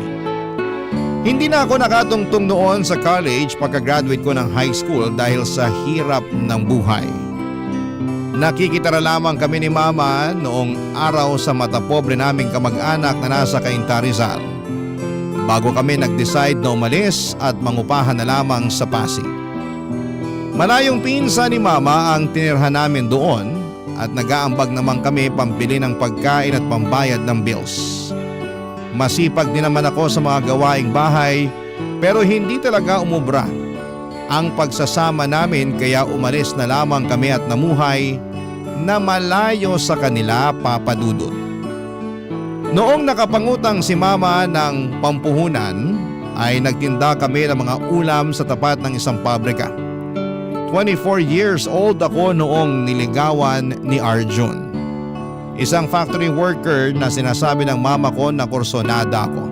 Hindi na ako nakatungtong noon sa college pagka-graduate ko ng high school dahil sa hirap ng buhay. Nakikitara lamang kami ni mama noong araw sa matapobre naming kamag-anak na nasa Cainta, Rizal. Bago kami nag-decide na umalis at mangupahan na lamang sa Pasig. Malayong pinsa ni mama ang tinirhan namin doon at nag-aambag naman kami pambili ng pagkain at pambayad ng bills. Masipag din naman ako sa mga gawaing bahay pero hindi talaga umubra ang pagsasama namin kaya umalis na lamang kami at namuhay na malayo sa kanila, papadudot. Noong nakapangutang si mama ng pampuhunan ay nagtinda kami ng mga ulam sa tapat ng isang pabrika. 24 years old ako noong niligawan ni Arjun. Isang factory worker na sinasabi ng mama ko na kursonada ako.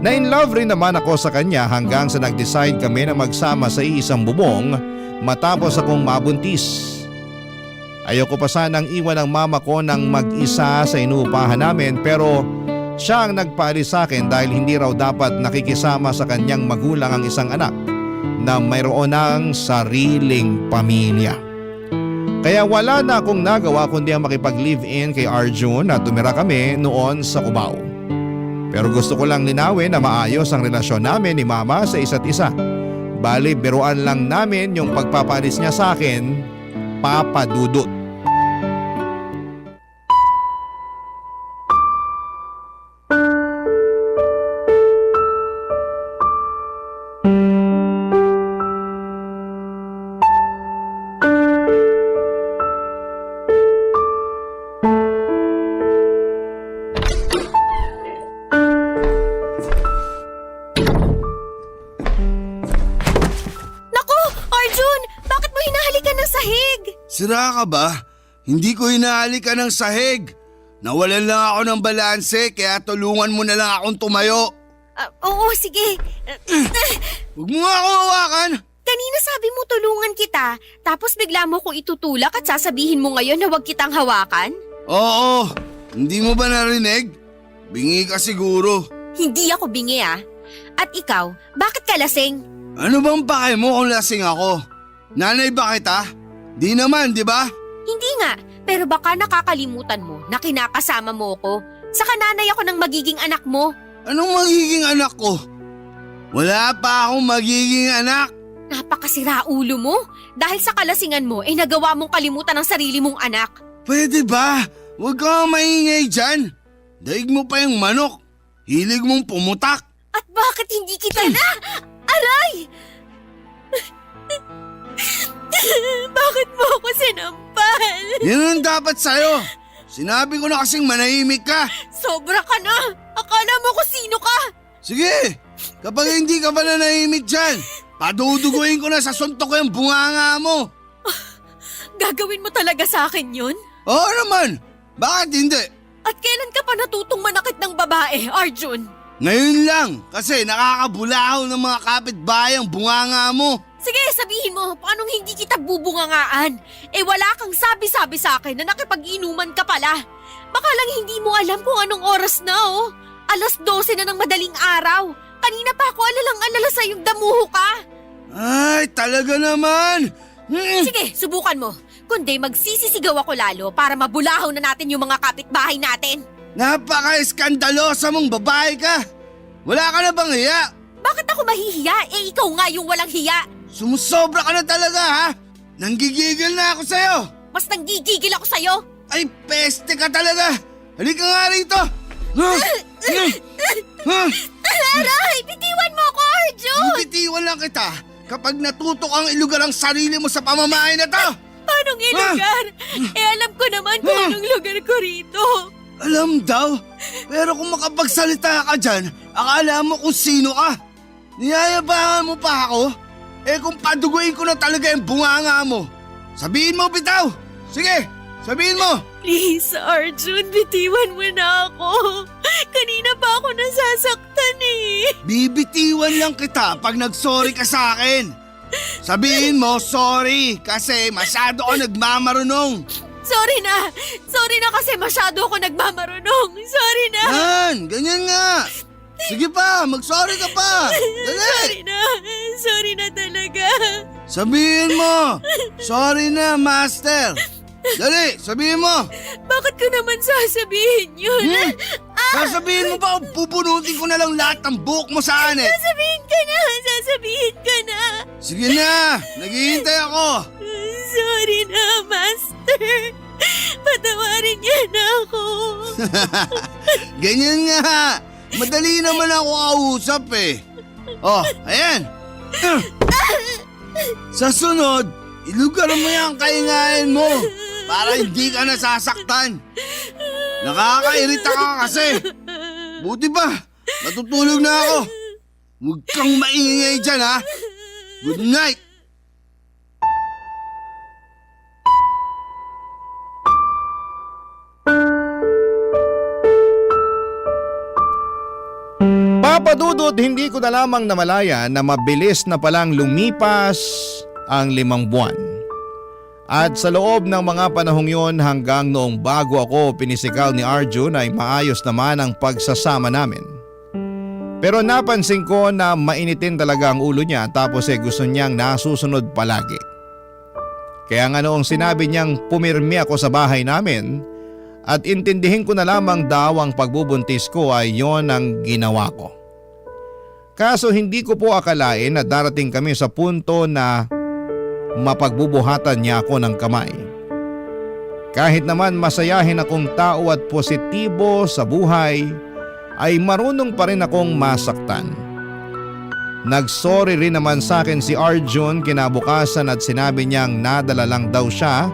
Na in love rin naman ako sa kanya hanggang sa nag-decide kami na magsama sa iisang bubong matapos akong mabuntis. Ayoko pa sanang iwan ang mama ko ng mag-isa sa inuupahan namin pero siya ang nagpaalis sa akin dahil hindi raw dapat nakikisama sa kanyang magulang ang isang anak na mayroon ng sariling pamilya. Kaya wala na akong nagawa kundi ang makipag-live-in kay Arjun at tumira kami noon sa Cubao. Pero gusto ko lang linawin na maayos ang relasyon namin ni mama sa isa't isa. Bali, biruan lang namin yung pagpapaalis niya sa akin, Papa Dudut. Sira ka ba? Hindi ko hinahalikan ng sahig. Nawalan lang ako ng balanse kaya tulungan mo na lang akong tumayo. Oo, sige. Huwag mo nga akong hawakan. Kanina sabi mo tulungan kita, tapos bigla mo kong itutulak at sasabihin mo ngayon na huwag kitang hawakan? Oo, hindi mo ba narinig? Bingi ka siguro. Hindi ako bingi At ikaw, bakit ka lasing? Ano bang pake mo kung lasing ako? Nanay ba kita? Di naman, di ba? Hindi nga, pero baka nakakalimutan mo na kinakasama mo ko. Saka nanay ako ng magiging anak mo. Anong magiging anak ko? Wala pa akong magiging anak. Napakasira ulo mo. Dahil sa kalasingan mo, nagawa mong kalimutan ang sarili mong anak. Pwede ba? Huwag kang maingay dyan. Daig mo pa yung manok. Hilig mong pumutak. At bakit hindi kita na? Aray! Bakit mo ako sinampal? Yan ang dapat sa'yo. Sinabi ko na kasing manahimik ka. Sobra ka na! Akala mo kung sino ka! Sige, kapag hindi ka pa nanahimik dyan, paduduguin ko na sa suntok ko yung bunganga mo. Gagawin mo talaga sa akin yun? Oo naman, bakit hindi? At kailan ka pa natutong manakit ng babae, Arjun? Ngayon lang, kasi nakakabulahaw ng mga kapitbahay ang bunganga mo. Sige, sabihin mo, paanong hindi kita bubungangaan? Wala kang sabi-sabi sa akin na nakipag-inuman ka pala. Baka lang hindi mo alam kung anong oras na, 12:00 na ng madaling araw. Kanina pa ako alalang-alala sa yung damuho ka. Ay, talaga naman. Sige, subukan mo. Kundi magsisisigaw ako lalo para mabulahaw na natin yung mga kapitbahay natin. Napaka-eskandalosa mong babae ka. Wala ka na bang hiya? Bakit ako mahihiya? Ikaw nga yung walang hiya. Sumusobra ka na talaga, ha? Nanggigigil na ako sa'yo. Mas nanggigigil ako sa'yo. Ay, peste ka talaga. Halika nga rito. Aray! Bitiwan mo ako, Arjun! Bitiwan lang kita kapag natutok ang ilugar ang sarili mo sa pamamahay na to. Paanong ilugar? Alam ko naman kung anong lugar ko rito. Alam daw, pero kung makapagsalita ka dyan, akala mo kung sino ka. Niyayabangan mo pa ako? Kung paduguin ko na talaga yung bunganga mo, sabihin mo bitaw! Sige, sabihin mo! Please, Arjun, bitiwan mo na ako. Kanina pa ako nasasaktan Bibitiwan lang kita pag nag-sorry ka sa akin. Sabihin mo sorry kasi masyado ako nagmamarunong. Sorry na kasi masyado ako nagmamarunong. Sorry na. Yan, ganyan nga. Sige pa, mag-sorry ka pa. Dali. Sorry na talaga. Sabihin mo, sorry na, master. Dali, sabihin mo. Bakit ko naman sasabihin yun? Sasabihin mo ba o pupunutin ko na lang lahat ng buhok mo sa akin? Sasabihin ka na. Sige na, naghihintay ako. Sorry na, master. Patawarin niya na ako. Ganyan nga. Madali naman ako kausap Oh, ayan. Sa sunod, ilugar mo yung kaingayan mo para hindi ka nasasaktan. Nakakairita ka kasi. Buti ba, natutulog na ako. Huwag kang maingay dyan, ha? Good night. Papadudot, hindi ko na lamang namalaya na mabilis na palang lumipas ang 5 buwan. At sa loob ng mga panahong yon hanggang noong bago ako pinisikal ni Arjun ay maayos naman ang pagsasama namin. Pero napansin ko na mainitin talaga ang ulo niya tapos gusto niyang nasusunod palagi. Kaya nga noong sinabi niyang pumirmi ako sa bahay namin at intindihin ko na lamang daw ang pagbubuntis ko ay yon ang ginawa ko. Kaso hindi ko po akalain na darating kami sa punto na mapagbubuhatan niya ako ng kamay. Kahit naman masayahin akong tao at positibo sa buhay, ay marunong pa rin akong masaktan. Nagsorry rin naman sa akin si Arjun kinabukasan at sinabi niyang nadala lang daw siya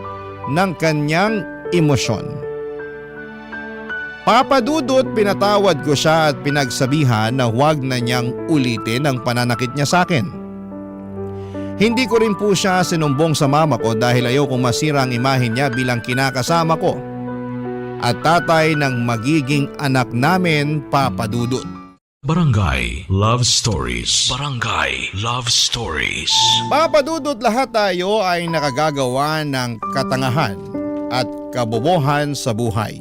ng kanyang emosyon. Papadudot, pinatawad ko siya at pinagsabihan na huwag na niyang ulitin ang pananakit niya sa akin. Hindi ko rin po siya sinumbong sa mama ko dahil ayokong masira ang imahe niya bilang kinakasama ko at tatay ng magiging anak namin, Papadudot. Barangay Love Stories. Barangay Love Stories. Papadudot, lahat tayo ay nakagagawa ng katangahan at kabobohan sa buhay.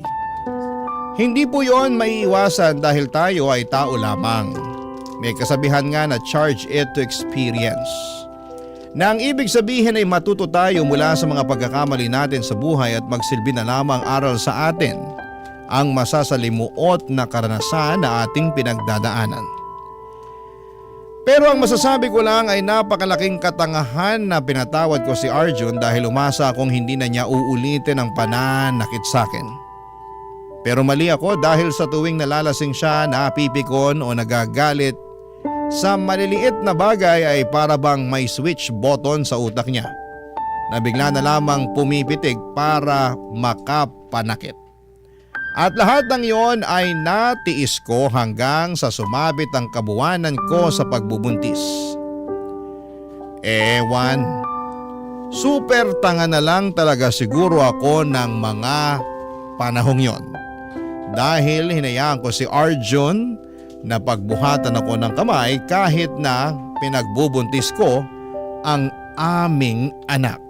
Hindi po yon maiiwasan dahil tayo ay tao lamang. May kasabihan nga na charge it to experience. Na ang ibig sabihin ay matuto tayo mula sa mga pagkakamali natin sa buhay at magsilbi na lamang aral sa atin ang masasalimuot na karanasan na ating pinagdadaanan. Pero ang masasabi ko lang ay napakalaking katangahan na pinatawad ko si Arjun dahil umasa akong hindi na niya uulitin ang pananakit sa akin. Pero mali ako dahil sa tuwing nalalasing siya, napipikon o nagagalit, sa maliliit na bagay ay para bang may switch button sa utak niya na bigla na lamang pumipitig para makapanakit. At lahat ng iyon ay natiis ko hanggang sa sumabit ang kabuwanan ko sa pagbubuntis. Ewan, super tanga na lang talaga siguro ako ng mga panahong yon. Dahil hinayaan ko si Arjun na pagbuhatan ako ng kamay kahit na pinagbubuntis ko ang aming anak.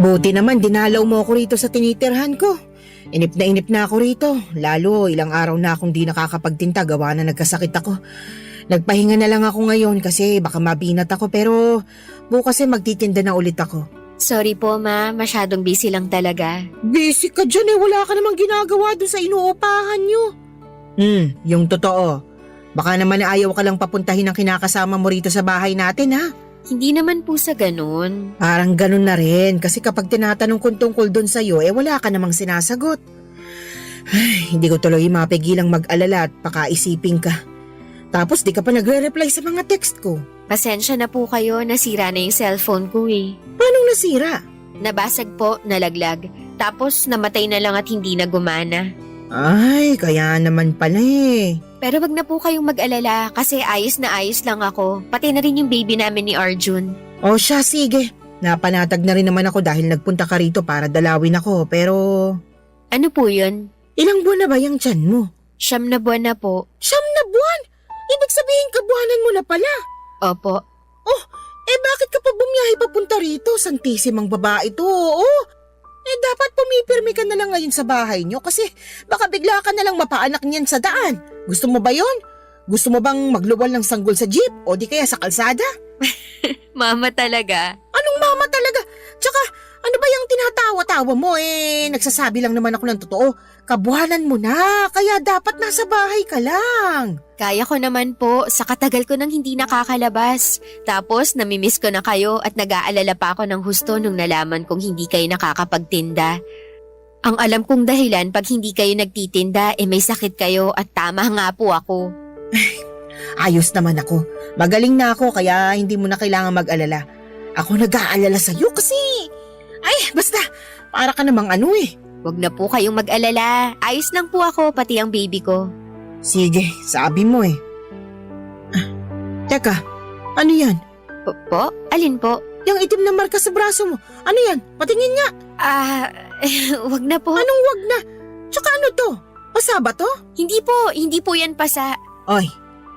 Buti naman dinalaw mo ako rito sa tinitirhan ko. Inip na ako rito, lalo ilang araw na akong di nakakapagtinta gawa na nagkasakit ako. Nagpahinga na lang ako ngayon kasi baka mabinat ako pero bukas magtitinda na ulit ako. Sorry po ma, masyadong busy lang talaga. Busy ka dyan wala ka namang ginagawa dun sa inuupahan nyo. Yung totoo. Baka naman ayaw ka lang papuntahin ng kinakasama mo rito sa bahay natin ha? Hindi naman po sa ganun. Parang ganun na rin kasi kapag tinatanong kong tungkol doon sa'yo wala ka namang sinasagot. Ay, hindi ko tuloy mapigilang mag-alala at pakaisipin ka. Tapos di ka pa nagre-reply sa mga text ko. Pasensya na po kayo, nasira na yung cellphone ko eh. Paano nasira? Nabasag po, nalaglag. Tapos namatay na lang at hindi na gumana. Ay, kaya naman pala Pero wag na po kayong mag-alala kasi ayos na ayos lang ako. Pati na rin yung baby namin ni Arjun. O siya, sige. Napanatag na rin naman ako dahil nagpunta ka rito para dalawin ako pero... Ano po yun? Ilang buwan na ba yung tiyan mo? 9 na buwan na po. 9 na buwan? Ibig sabihin kabuhanan mo na pala. Opo. Oh, bakit ka pa bumiyahe papunta rito? Santisimang babae to, dapat pumipirmi ka na lang ngayon sa bahay nyo kasi baka bigla ka na lang mapaanak niyan sa daan. Gusto mo ba yon? Gusto mo bang magluwal ng sanggol sa jeep o di kaya sa kalsada? Mama talaga. Anong mama talaga? Tsaka ano ba yung tinatawa-tawa mo nagsasabi lang naman ako ng totoo. Kabuhanan mo na, kaya dapat nasa bahay ka lang. Kaya ko naman po, sa katagal ko nang hindi nakakalabas. Tapos namimiss ko na kayo at nag-aalala pa ako ng husto nung nalaman kong hindi kayo nakakapagtinda. Ang alam kong dahilan pag hindi kayo nagtitinda may sakit kayo at tama nga po ako. Ayos naman ako. Magaling na ako kaya hindi mo na kailangan mag-alala. Ako nag-aalala sa'yo kasi... basta, para ka namang Wag na po kayong mag-alala. Ayos lang po ako, pati ang baby ko. Sige, sabi mo Teka, ano yan? Po? Alin po? Yung itim na marka sa braso mo. Ano yan? Patingin nga. Wag na po. Anong wag na? Tsaka ano to? Pasa ba to? Hindi po yan pasa. Oy,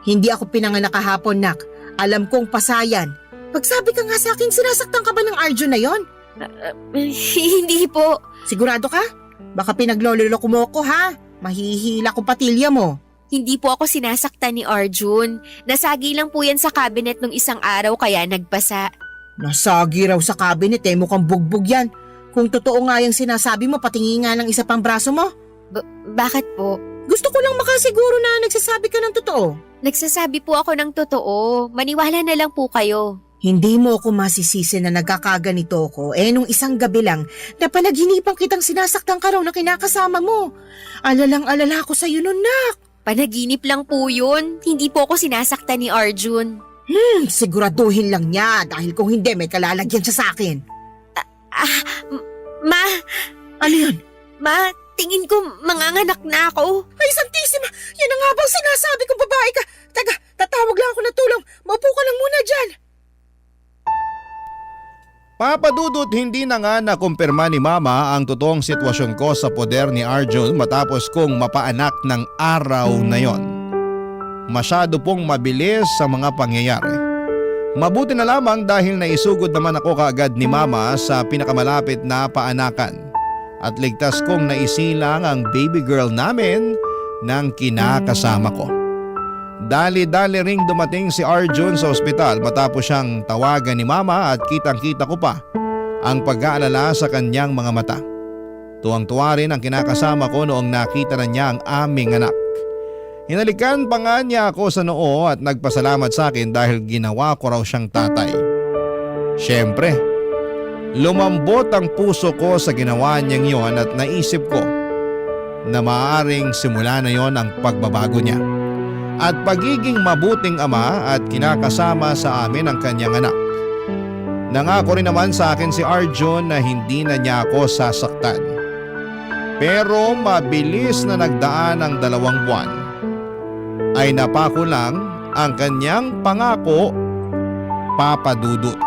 hindi ako pinanganak kahapon, nak. Alam kong pasayan. Pagsabi ka nga sa akin, sinasaktan ka ba ng Arjun na yon? Hindi po. Sigurado ka? Baka pinaglololoko mo ko, ha? Mahihila ko patilya mo. Hindi po ako sinasaktan ni Arjun. Nasagi lang po yan sa cabinet nung isang araw kaya nagpasa. Nasagi raw sa cabinet mukhang bugbog yan. Kung totoo nga yung sinasabi mo, patingin nga ng isa pang braso mo. Bakit po? Gusto ko lang makasiguro na nagsasabi ka ng totoo. Nagsasabi po ako ng totoo. Maniwala na lang po kayo. Hindi mo ako masisisi na nagkakaganito ko. Nung isang gabi lang, napanaginipan kitang sinasaktan ka raw na kinakasama mo. Alalang-alala ko sa'yo nun, nak. Panaginip lang po yun. Hindi po ako sinasaktan ni Arjun. Siguraduhin lang niya dahil kung hindi may kalalagyan siya sa akin. Ma, Ano yun? ma, tingin ko manganganak na ako. Ay, Santisima! Yan ang nga bang sinasabi kong babae ka? Taga, tatawag lang ako ng tulong. Maupo ka lang muna dyan. Papa Dudut, hindi na nga nakumpirma ni Mama ang totoong sitwasyon ko sa poder ni Arjun matapos kong mapaanak ng araw na yon. Masyado pong mabilis sa mga pangyayari. Mabuti na lamang dahil naisugod naman ako kaagad ni Mama sa pinakamalapit na paanakan at ligtas kong naisilang ang baby girl namin ng kinakasama ko. Dali-dali ring dumating si Arjun sa ospital matapos siyang tawagan ni Mama at kitang-kita ko pa ang pag-aalala sa kanyang mga mata. Tuwang-tuwa rin ang kinakasama ko noong nakita na niya ang aming anak. Hinalikan pa nga niya ako sa noo at nagpasalamat sa akin dahil ginawa ko raw siyang tatay. Siyempre, lumambot ang puso ko sa ginawa niyang yon at naisip ko na maaaring simula na yon ang pagbabago niya at pagiging mabuting ama at kinakasama sa amin ang kanyang anak. Nangako rin naman sa akin si Arjun na hindi na niya ako sasaktan. Pero mabilis na nagdaan ang 2 buwan ay napako lang ang kanyang pangako, Papa Dudut.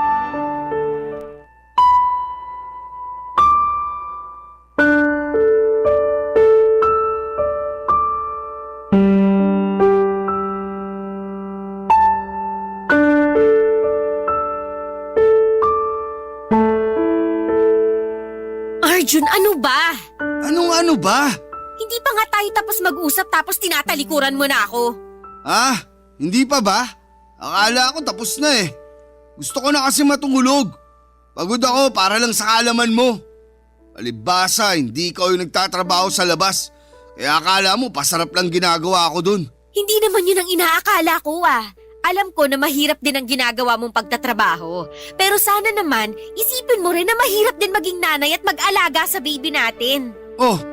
Arjun, ano ba? Ano ba? Hindi pa nga tayo tapos mag-usap tapos tinatalikuran mo na ako. Hindi pa ba? Akala ko tapos na eh. Gusto ko na kasi matulog. Pagod ako para lang sa kaalaman mo. Palibhasa, hindi ikaw yung nagtatrabaho sa labas. Kaya akala mo pasarap lang ginagawa ko dun. Hindi naman yun ang inaakala ko Alam ko na mahirap din ang ginagawa mong pagtatrabaho. Pero sana naman, isipin mo rin na mahirap din maging nanay at mag-alaga sa baby natin.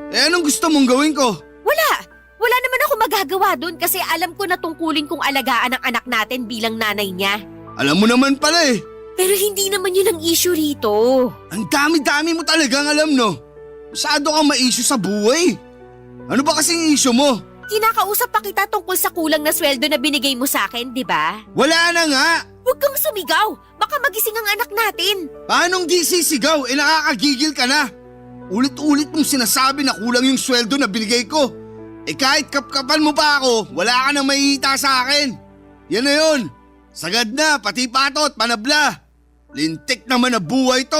Anong gusto mong gawin ko? Wala naman ako magagawa doon kasi alam ko na tungkulin kong alagaan ang anak natin bilang nanay niya. Alam mo naman pala eh. Pero hindi naman yun ang issue rito. Ang dami-dami mo talagang alam no. Masyado kang ma-issue sa buhay. Ano ba kasing issue mo? Kinakausap pa kita tungkol sa kulang na sweldo na binigay mo sa akin, di ba? Wala na nga. Huwag kang sumigaw. Baka magising ang anak natin. Paanong di sisigaw? Nakakagigil ka na. Ulit-ulit mong sinasabi na kulang yung sweldo na binigay ko. Kahit kapkapan mo pa ako, wala ka nang mahihita sa akin. Yan na yun. Sagad na, pati patot, panabla. Lintik naman na buhay to.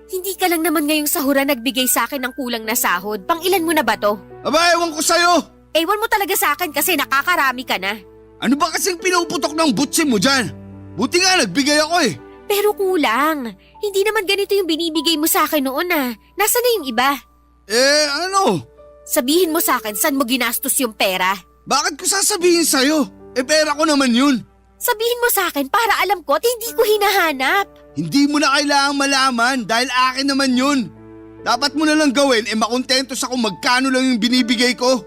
Hindi ka lang naman ngayong sahuran nagbigay sa akin ng kulang na sahod. Pang ilan mo na ba to? Aba, ewan ko sa'yo. Ewan mo talaga sa akin kasi nakakarami ka na. Ano ba kasing pinuputok ng butsi mo dyan? Buti nga nagbigay ako eh. Pero kulang. Hindi naman ganito yung binibigay mo sa akin noon Nasaan na yung iba? Ano? Sabihin mo sa akin saan mo ginastos yung pera. Bakit ko sasabihin sa'yo? Pera ko naman yun. Sabihin mo sa akin para alam ko at hindi ko hinahanap. Hindi mo na kailangang malaman dahil akin naman yun. Dapat mo na lang gawin makontento sa kung magkano lang yung binibigay ko.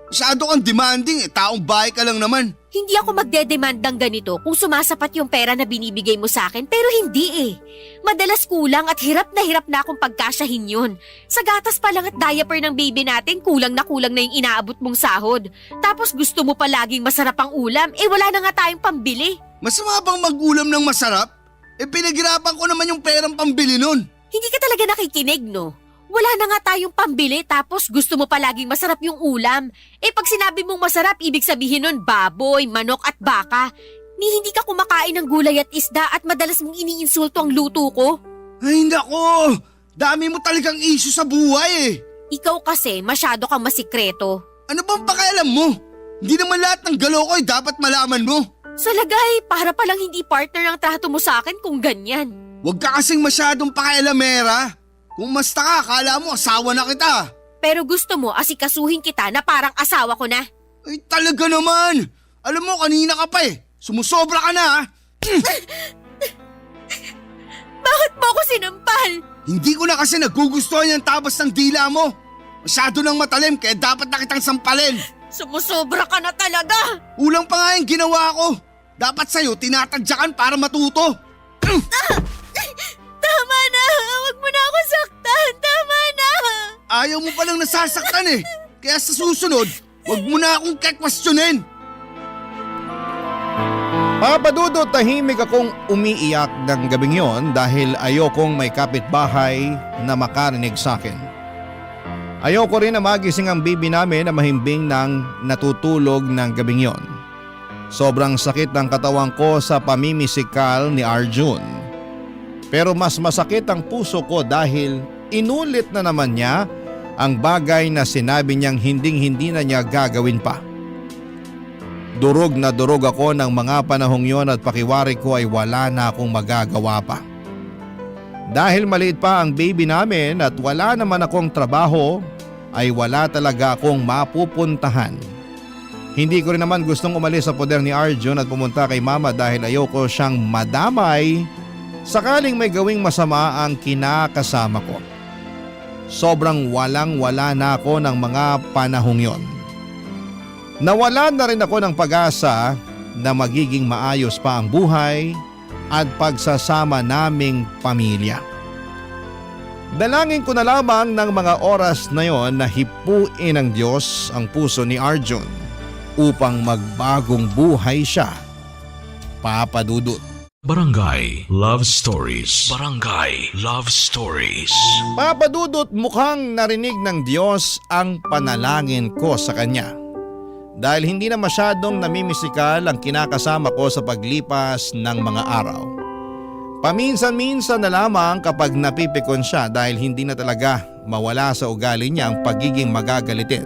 Masyado kang demanding taong bahay ka lang naman. Hindi ako magdedemand ng ganito kung sumasapat yung pera na binibigay mo sa akin pero hindi Madalas kulang at hirap na akong pagkasyahin yun. Sa gatas pa lang at diaper ng baby natin kulang na yung inaabot mong sahod. Tapos gusto mo pa laging masarap ang ulam wala na nga tayong pambili. Masama bang mag-ulam ng masarap? Pinaghirapan ko naman yung perang pambili nun. Hindi ka talaga nakikinig, no? Wala na nga tayong pambili tapos gusto mo palaging masarap yung ulam. Pag sinabi mong masarap, ibig sabihin nun baboy, manok at baka. Hindi ka kumakain ng gulay at isda at madalas mong iniinsulto ang luto ko. Ay nako, dami mo talagang issue sa buhay Ikaw kasi masyado kang masikreto. Ano bang pakialam mo? Hindi naman lahat ng galaw ko dapat malaman mo. Sa lagay, para palang hindi partner ang trato mo sa akin kung ganyan. Huwag ka kasing masyadong pakialamera. Kung masta ka, akala mo asawa na kita. Pero gusto mo asikasuhin kita na parang asawa ko na. Ay talaga naman. Alam mo, kanina ka pa Sumusobra ka na Bakit mo ako sinampal? Hindi ko na kasi nagugustuhan yung tabas ng dila mo. Masyado nang matalim kaya dapat na kitang sampalin. Sumusobra ka na talaga. Ulang pa nga yung ginawa ko. Dapat sa'yo tinatadyakan para matuto. Tama na! Huwag mo na ako saktan! Tama na! Ayaw mo palang nasasaktan Kaya sa susunod, huwag mo na akong kakwestiyonin. Papa Dudut, tahimik akong umiiyak ng gabing yon dahil ayokong may kapitbahay na makarinig sa akin. Ayoko rin na magising ang bibi namin na mahimbing ng natutulog ng gabing yon. Sobrang sakit ng katawan ko sa pamimisikal ni Arjun. Pero mas masakit ang puso ko dahil inulit na naman niya ang bagay na sinabi niyang hinding-hindi na niya gagawin pa. Durog na durog ako ng mga panahong yon at pakiwari ko ay wala na akong magagawa pa. Dahil maliit pa ang baby namin at wala naman akong trabaho, ay wala talaga akong mapupuntahan. Hindi ko rin naman gustong umalis sa poder ni Arjun at pumunta kay mama dahil ayoko siyang madamay sakaling may gawing masama ang kinakasama ko. Sobrang walang-wala na ako ng mga panahong yon. Nawalan na rin ako ng pag-asa na magiging maayos pa ang buhay at pagsasama naming pamilya. Dalangin ko na lamang ng mga oras na yon na hipuin ng Diyos ang puso ni Arjun upang magbagong buhay siya. Papa Dudut. Barangay Love Stories. Barangay Love Stories. Papa Dudut, mukhang narinig ng Diyos ang panalangin ko sa Kanya. Dahil hindi na masyadong namimisikal ang kinakasama ko sa paglipas ng mga araw. Paminsan-minsan na lamang kapag napipikon siya dahil hindi na talaga mawala sa ugali niya ang pagiging magagalitin.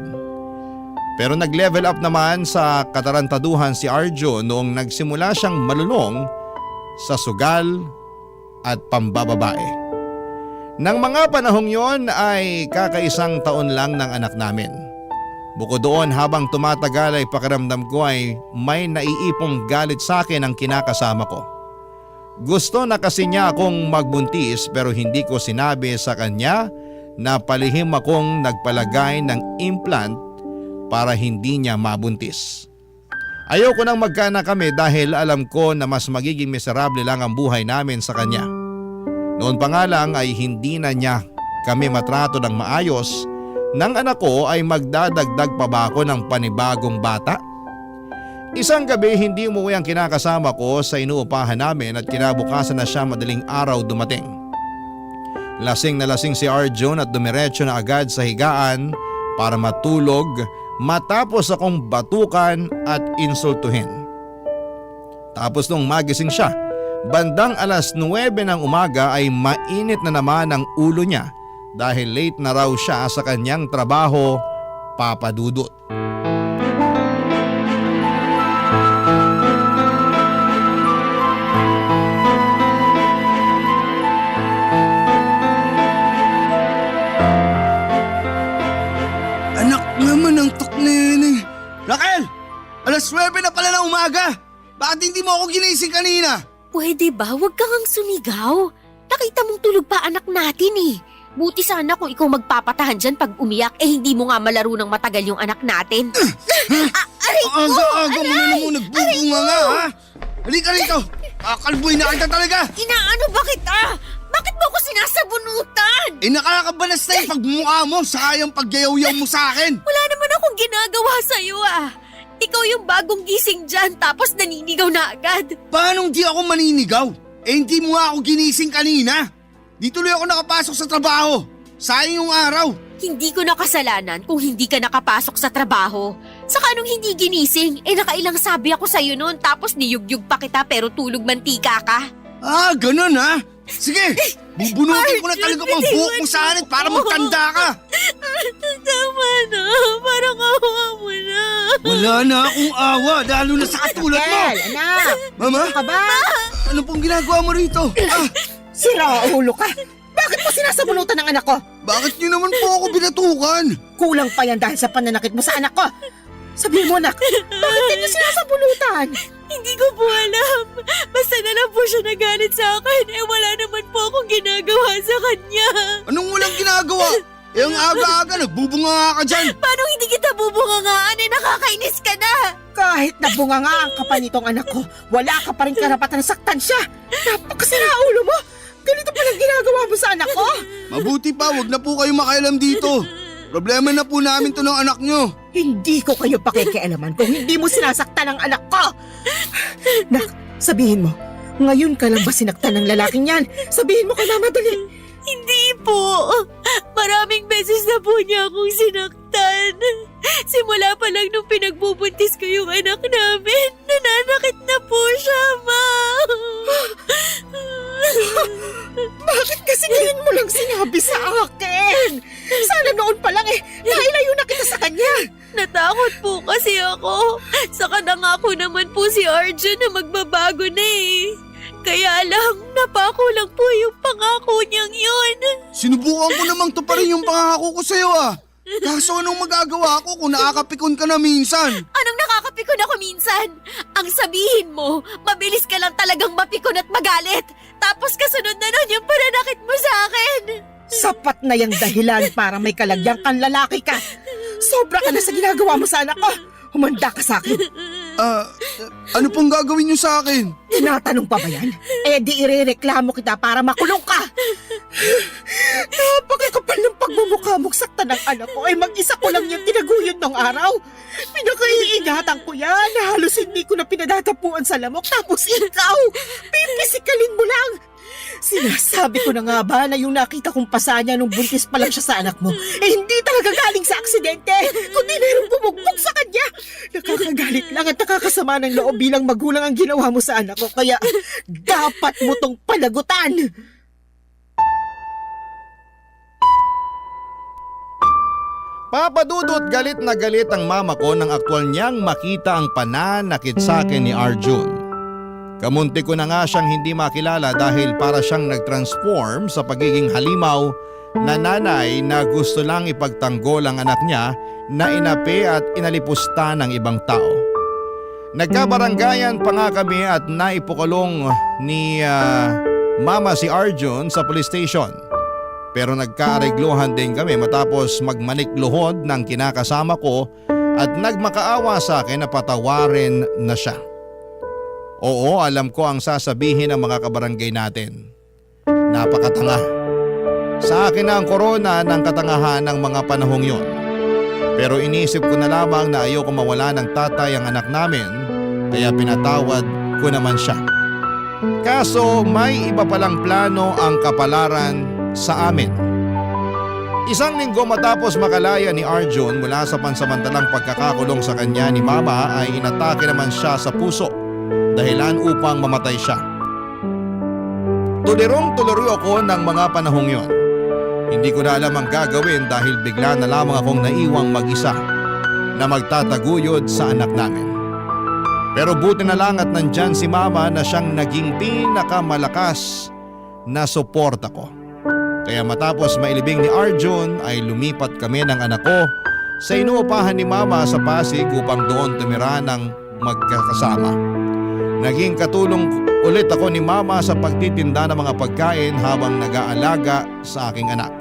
Pero nag-level up naman sa katarantaduhan si Arjo noong nagsimula siyang malulong sa sugal at pambababae. Nang mga panahong yon ay kakaisang taon lang ng anak namin. Bukod doon, habang tumatagal ay pakiramdam ko ay may naiipong galit sa akin ang kinakasama ko. Gusto na kasi niya akong magbuntis pero hindi ko sinabi sa kanya na palihim akong nagpalagay ng implant para hindi niya mabuntis. Ayoko nang magkaanak kami dahil alam ko na mas magiging miserable lang ang buhay namin sa kanya. Noon pa nga lang ay hindi na niya kami matrato ng maayos. Nang anak ko ay magdadagdag pa ba ako ng panibagong bata? Isang gabi hindi umuwi ang kinakasama ko sa inuupahan namin at kinabukasan na siya madaling araw dumating. Lasing na lasing si Arjun at dumiretso na agad sa higaan para matulog matapos akong batukan at insultuhin. Tapos nung magising siya, bandang alas 9 ng umaga ay mainit na naman ang ulo niya dahil late na raw siya sa kanyang trabaho, Papa Dudut. Anak naman ng tuknene. Raquel! Alas 9 na pala ng umaga. Bakit hindi mo ako ginising kanina? Pwede ba? Huwag kang sumigaw. Nakita mong tulog pa anak natin Buti sana kung ikaw magpapatahan dyan pag umiyak hindi mo nga malaro ng matagal yung anak natin. Aray ko! Aga mo na naman nagbubunga nga ha? Halika rito! Kakalboy na kita talaga! Inaano ba kita? Bakit mo ako sinasabunutan? Nakakabalas na yung pagmukha mo sa kayang pagyayaw mo sa akin! Wala naman akong ginagawa sa'yo Ikaw yung bagong gising dyan tapos naninigaw na agad. Paano di ako maninigaw? Hindi mo nga ako ginising kanina. Di tuloy ako nakapasok sa trabaho. Sayang yung araw. Hindi ko na kasalanan kung hindi ka nakapasok sa trabaho. Saka nung hindi ginising, nakailang sabi ako sa'yo noon tapos niyugyug pa kita pero tulog mantika ka. Ah, ganun ha? Sige, bubunutin ko na talaga pang buhok mo sa anit para magtanda ka. Tama na, parang awa mo na. Wala na akong awa, lalo na sa katulad mo. Anak! Mama, Ka ba? ano pong ginagawa mo rito? Sira ulo ka! Bakit mo sinasabunutan ng anak ko? Bakit niyo naman po ako binatukan? Kulang pa yan dahil sa pananakit mo sa anak ko. Sabihin mo, anak, bakit niyo sinasabunutan? Hindi ko po alam. Basta na lang po siya nagalit sa akin. Wala naman po akong ginagawa sa kanya. Anong walang ginagawa? Ang aga-aga, nagbubunga ka dyan. Paano hindi kita bubungangaan? Nakakainis ka na. Kahit nabungangaan ka pa nitong anak ko, wala ka pa rin karapatan na saktan siya. Napakasira ulo mo. Ganito palang ginagawa mo sa anak ko. Mabuti pa, wag na po kayo makialam dito. Problema na po namin to ng anak nyo. Hindi ko kayo pakikialaman kung hindi mo sinasaktan ang anak ko. Nak, sabihin mo, ngayon ka lang ba sinaktan ng lalaking yan? Sabihin mo ka na madali. Hindi po. Maraming beses na po niya akong sinaktan. Simula pa lang nung pinagbubuntis ko yung anak namin, nananakit na po siya, Ma. Bakit kasi ngayon mo lang sinabi sa akin? Sana noon pa lang nailayo na kita sa kanya. Natakot po kasi ako. Saka nangako naman po si Arjun na magbabago na eh. Kaya lang, napako lang po yung pangako niyang yun. Sinubukan ko namang to pa rin yung pangako ko sa'yo ah. Kaso anong magagawa ko kung nakakapikon ka na minsan? Anong nakakapikon ako minsan? Ang sabihin mo, mabilis ka lang talagang mapikon at magalit. Tapos kasunod na nun yung pananakit mo sa akin. Sapat na yung dahilan para may kalagyang kang lalaki ka. Sobra ka na sa ginagawa mo sa anak ko. Humanda ka sa akin. Ano pong gagawin niyo sa akin? Tinatanong pa ba yan? Di irereklamo kita para makulong ka. Napakakapal ng pagmumukha mong saktan ng anak ko mag-isa ko lang yung tinaguyod ng araw. Pinakaiingatan ko yan. Halos hindi ko na pinadatapuan sa lamok. Tapos ikaw, pipisikalin mo lang. Sinasabi ko na nga ba na yung nakita kong pasa niya nung buntis pa lang siya sa anak mo, hindi talaga galing sa aksidente, kundi mayroong bumugbog sa kanya. Nakakagalit lang at nakakasama ng loob bilang magulang ang ginawa mo sa anak ko, kaya dapat mo tong panagutan. Papadudot galit na galit ang mama ko nang aktwal niyang makita ang pananakit sa akin ni Arjun. Kamunti ko na nga siyang hindi makilala dahil para siyang nag-transform sa pagiging halimaw na nanay na gusto lang ipagtanggol ang anak niya na inapi at inalipusta ng ibang tao. Nagkabaranggayan pa nga kami at naipukulong ni mama si Arjun sa police station. Pero nagkaaregluhan din kami matapos magmanikluhod ng kinakasama ko at nagmakaawa sa akin na patawarin na siya. Oo, alam ko ang sasabihin ng mga kabarangay natin. Napakatanga. Sa akin na ang korona ng katangahan ng mga panahong yon. Pero inisip ko na lamang na ayoko mawala ng tatay ang anak namin, kaya pinatawad ko naman siya. Kaso may iba palang plano ang kapalaran sa amin. Isang linggo matapos makalaya ni Arjun mula sa pansamantalang pagkakakulong sa kanya ni Mama ay inatake naman siya sa puso. Dahilan upang mamatay siya. Tulirong-tuliro ako ng mga panahong yon. Hindi ko na alam ang gagawin dahil bigla na lamang akong naiwang mag-isa na magtataguyod sa anak namin. Pero buti na lang at nandyan si Mama na siyang naging pinakamalakas na suporta ko. Kaya matapos mailibing ni Arjun ay lumipat kami ng anak ko sa inuupahan ni Mama sa Pasig upang doon tumira ng magkakasama. Naging katulong ulit ako ni Mama sa pagtitinda ng mga pagkain habang nag-aalaga sa aking anak.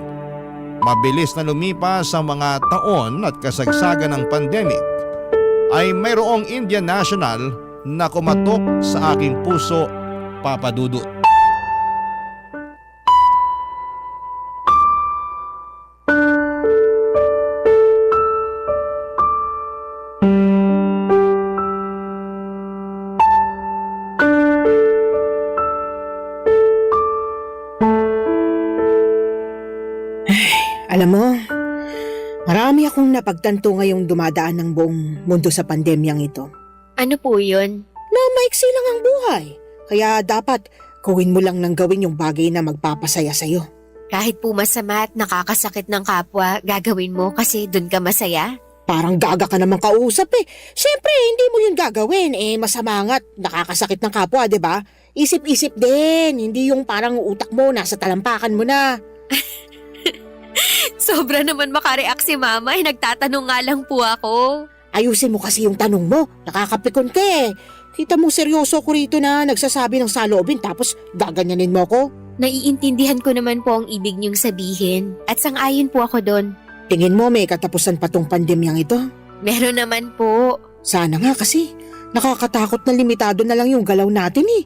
Mabilis na lumipas ang mga taon at kasagsagan ng pandemic ay mayroong Indian National na kumatok sa aking puso, Papa Dudut. Alam mo, marami akong napagtanto ngayong dumadaan ng buong mundo sa pandemyang ito. Ano po yun? Na maiksi lang ang buhay. Kaya dapat gawin mo lang ng gawin yung bagay na magpapasaya sa'yo. Kahit po masama at nakakasakit ng kapwa, gagawin mo kasi dun ka masaya? Parang gaga ka namang kausap eh. Siyempre, hindi mo yun gagawin. Masama nga't nakakasakit ng kapwa, di ba? Isip-isip din. Hindi yung parang utak mo nasa talampakan mo na. Sobra naman makareact si mama, nagtatanong nga lang po ako. Ayusin mo kasi yung tanong mo. Nakakapikon ka eh. Kita mo seryoso ko rito na nagsasabi ng saloobin tapos gaganyanin mo ko. Naiintindihan ko naman po ang ibig niyong sabihin at sang-ayon po ako doon. Tingin mo may katapusan pa tong pandemyang ito? Meron naman po. Sana nga kasi. Nakakatakot na limitado na lang yung galaw natin eh.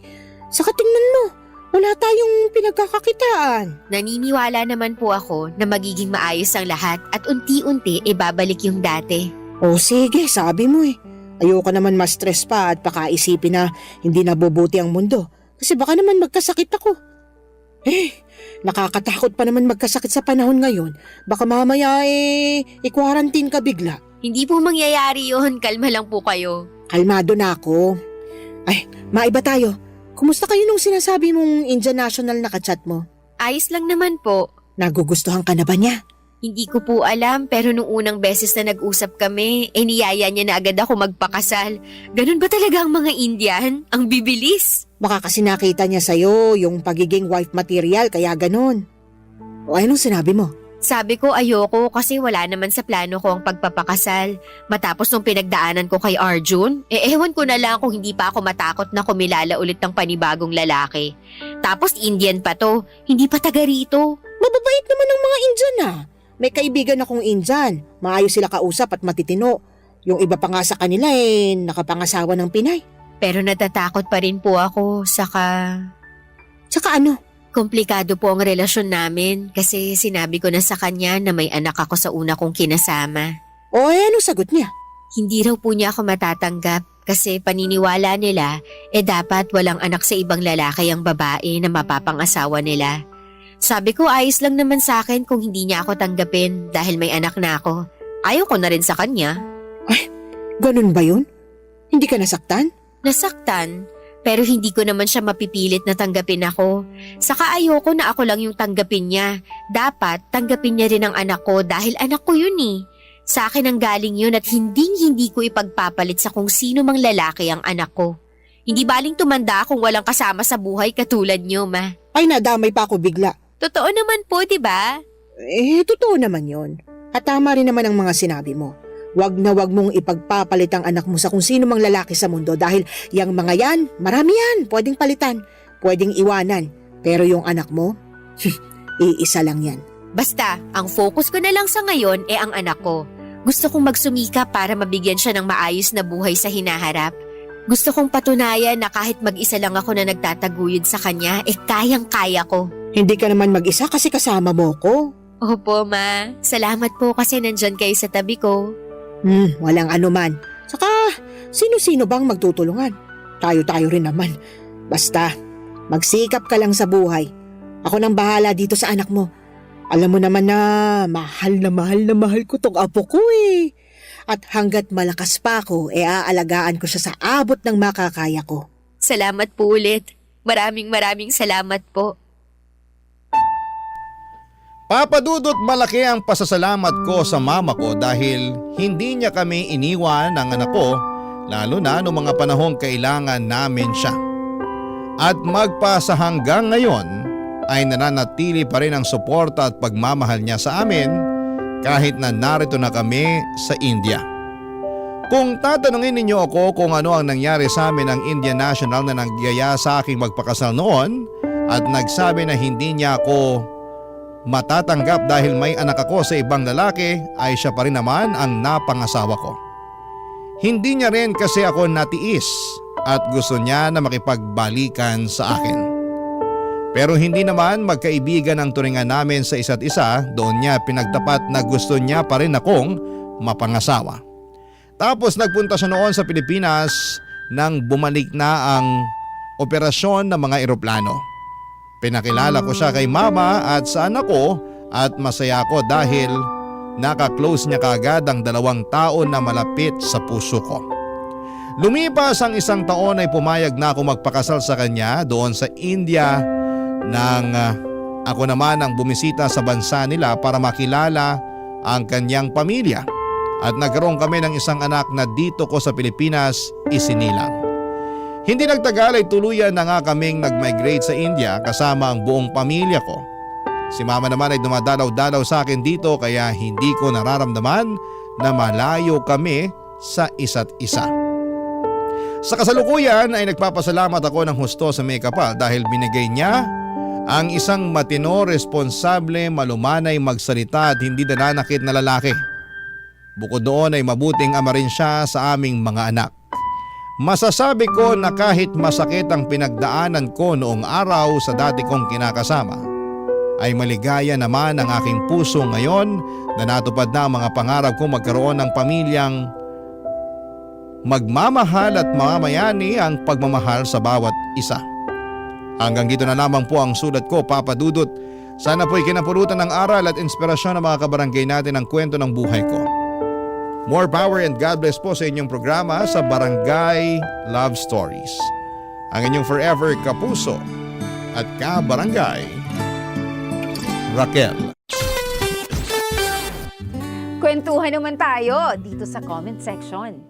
Saka tingnan mo, wala tayong pinagkakakitaan. Naniniwala naman po ako na magiging maayos ang lahat at unti-unti babalik yung dati. O sige, sabi mo eh. Ayoko naman ma-stress pa at pakaisipin na hindi nabubuti ang mundo. Kasi baka naman magkasakit ako. Nakakatakot pa naman magkasakit sa panahon ngayon. Baka mamaya i-quarantine ka bigla. Hindi po mangyayari yun, kalma lang po kayo. Kalmado na ako. Ay, maiba tayo. Kumusta kayo nung sinasabi mong Indian National na kachat mo? Ayos lang naman po. Nagugustuhan ka na ba niya? Hindi ko po alam pero nung unang beses na nag-usap kami, niyaya niya na agad ako magpakasal. Ganun ba talaga ang mga Indian? Ang bibilis. Baka kasi nakita niya sa'yo yung pagiging wife material kaya ganun. O anong sinabi mo? Sabi ko ayoko kasi wala naman sa plano ko ang pagpapakasal. Matapos nung pinagdaanan ko kay Arjun, ewan ko na lang kung hindi pa ako matakot na kumilala ulit ng panibagong lalaki. Tapos Indian pa to, hindi pa taga rito. Mababait naman ang mga Indian ah. May kaibigan akong Indian, maayos sila kausap at matitino. Yung iba pa nga sa kanila nakapangasawa ng Pinay. Pero natatakot pa rin po ako, saka ano? komplikado po ang relasyon namin kasi sinabi ko na sa kanya na may anak ako sa una kong kinasama. O anong sagot niya? Hindi raw po niya ako matatanggap kasi paniniwala nila dapat walang anak sa ibang lalaki ang babae na mapapangasawa nila. Sabi ko ayos lang naman sa akin kung hindi niya ako tanggapin dahil may anak na ako. Ayaw ko na rin sa kanya. Ay, ganun ba yun? Hindi ka nasaktan? Nasaktan, pero hindi ko naman siya mapipilit na tanggapin ako. Saka ayoko na ako lang yung tanggapin niya. Dapat tanggapin niya rin ang anak ko dahil anak ko yun eh. Sa akin ang galing yun at hindi ko ipagpapalit sa kung sino mang lalaki ang anak ko. Hindi baling tumanda kung walang kasama sa buhay katulad niyo, ma. Ay, nadamay pa ako bigla. Totoo naman po, di ba? Totoo naman yun. At tama rin naman ang mga sinabi mo. Wag na wag mong ipagpapalit ang anak mo sa kung sino mang lalaki sa mundo dahil yung mga yan, marami yan. Pwedeng palitan, pwedeng iwanan. Pero yung anak mo, iisa lang yan. Basta, ang focus ko na lang sa ngayon ang anak ko. Gusto kong magsumika para mabigyan siya ng maayos na buhay sa hinaharap. Gusto kong patunayan na kahit mag-isa lang ako na nagtataguyod sa kanya, kayang-kaya ko. Hindi ka naman mag-isa kasi kasama mo ko. Opo, ma. Salamat po kasi nandyan kayo sa tabi ko. Walang anuman. Saka, sino-sino bang magtutulungan? Tayo-tayo rin naman. Basta, magsikap ka lang sa buhay. Ako nang bahala dito sa anak mo. Alam mo naman na mahal ko tong apo ko eh. At hanggat malakas pa ako, aalagaan ko siya sa abot ng makakaya ko. Salamat po ulit. Maraming salamat po. Papadudot malaki ang pasasalamat ko sa mama ko dahil hindi niya kami iniwan ng anak ko, lalo na noong mga panahong kailangan namin siya. At magpasa hanggang ngayon ay nananatili pa rin ang suporta at pagmamahal niya sa amin kahit na narito na kami sa India. Kung tatanungin ninyo ako kung ano ang nangyari sa amin ng Indian National na nagyaya sa aking magpakasal noon at nagsabi na hindi niya ako matatanggap dahil may anak ako sa ibang lalaki, ay siya pa rin naman ang napangasawa ko. Hindi niya rin kasi ako natiis at gusto niya na makipagbalikan sa akin. Pero hindi naman magkaibigan ang turingan namin sa isa't isa, doon niya pinagtapat na gusto niya pa rin akong mapangasawa. Tapos nagpunta siya noon sa Pilipinas nang bumalik na ang operasyon ng mga eroplano. Pinakilala ko siya kay mama at sa anak ko At masaya ako dahil naka-close niya kaagad ang 2 tao na malapit sa puso ko. Lumipas ang 1 taon ay pumayag na ako magpakasal sa kanya doon sa India nang ako naman ang bumisita sa bansa nila para makilala ang kanyang pamilya. At nagkaroon kami ng 1 anak na dito ko sa Pilipinas isinilang. Hindi nagtagal ay tuluyan na nga kaming nag-migrate sa India kasama ang buong pamilya ko. Si mama naman ay dumadalaw-dalaw sa akin dito kaya hindi ko nararamdaman na malayo kami sa isa't isa. Sa kasalukuyan ay nagpapasalamat ako ng husto sa may kapal dahil binigay niya ang isang matino, responsable, malumanay, magsalita at hindi nananakit na lalaki. Bukod doon ay mabuting ama rin siya sa aming mga anak. Masasabi ko na kahit masakit ang pinagdaanan ko noong araw sa dati kong kinakasama, ay maligaya naman ang aking puso ngayon na natupad na ang mga pangarap ko magkaroon ng pamilyang magmamahal at mamayani ang pagmamahal sa bawat isa. Hanggang dito na lamang po ang sulat ko, Papa Dudut. Sana po'y kinapulutan ng aral at inspirasyon ng mga kabarangay natin ang kwento ng buhay ko. More power and God bless po sa inyong programa sa Barangay Love Stories. Ang inyong forever kapuso at kabarangay, Raquel. Kwentuhan naman tayo dito sa comment section.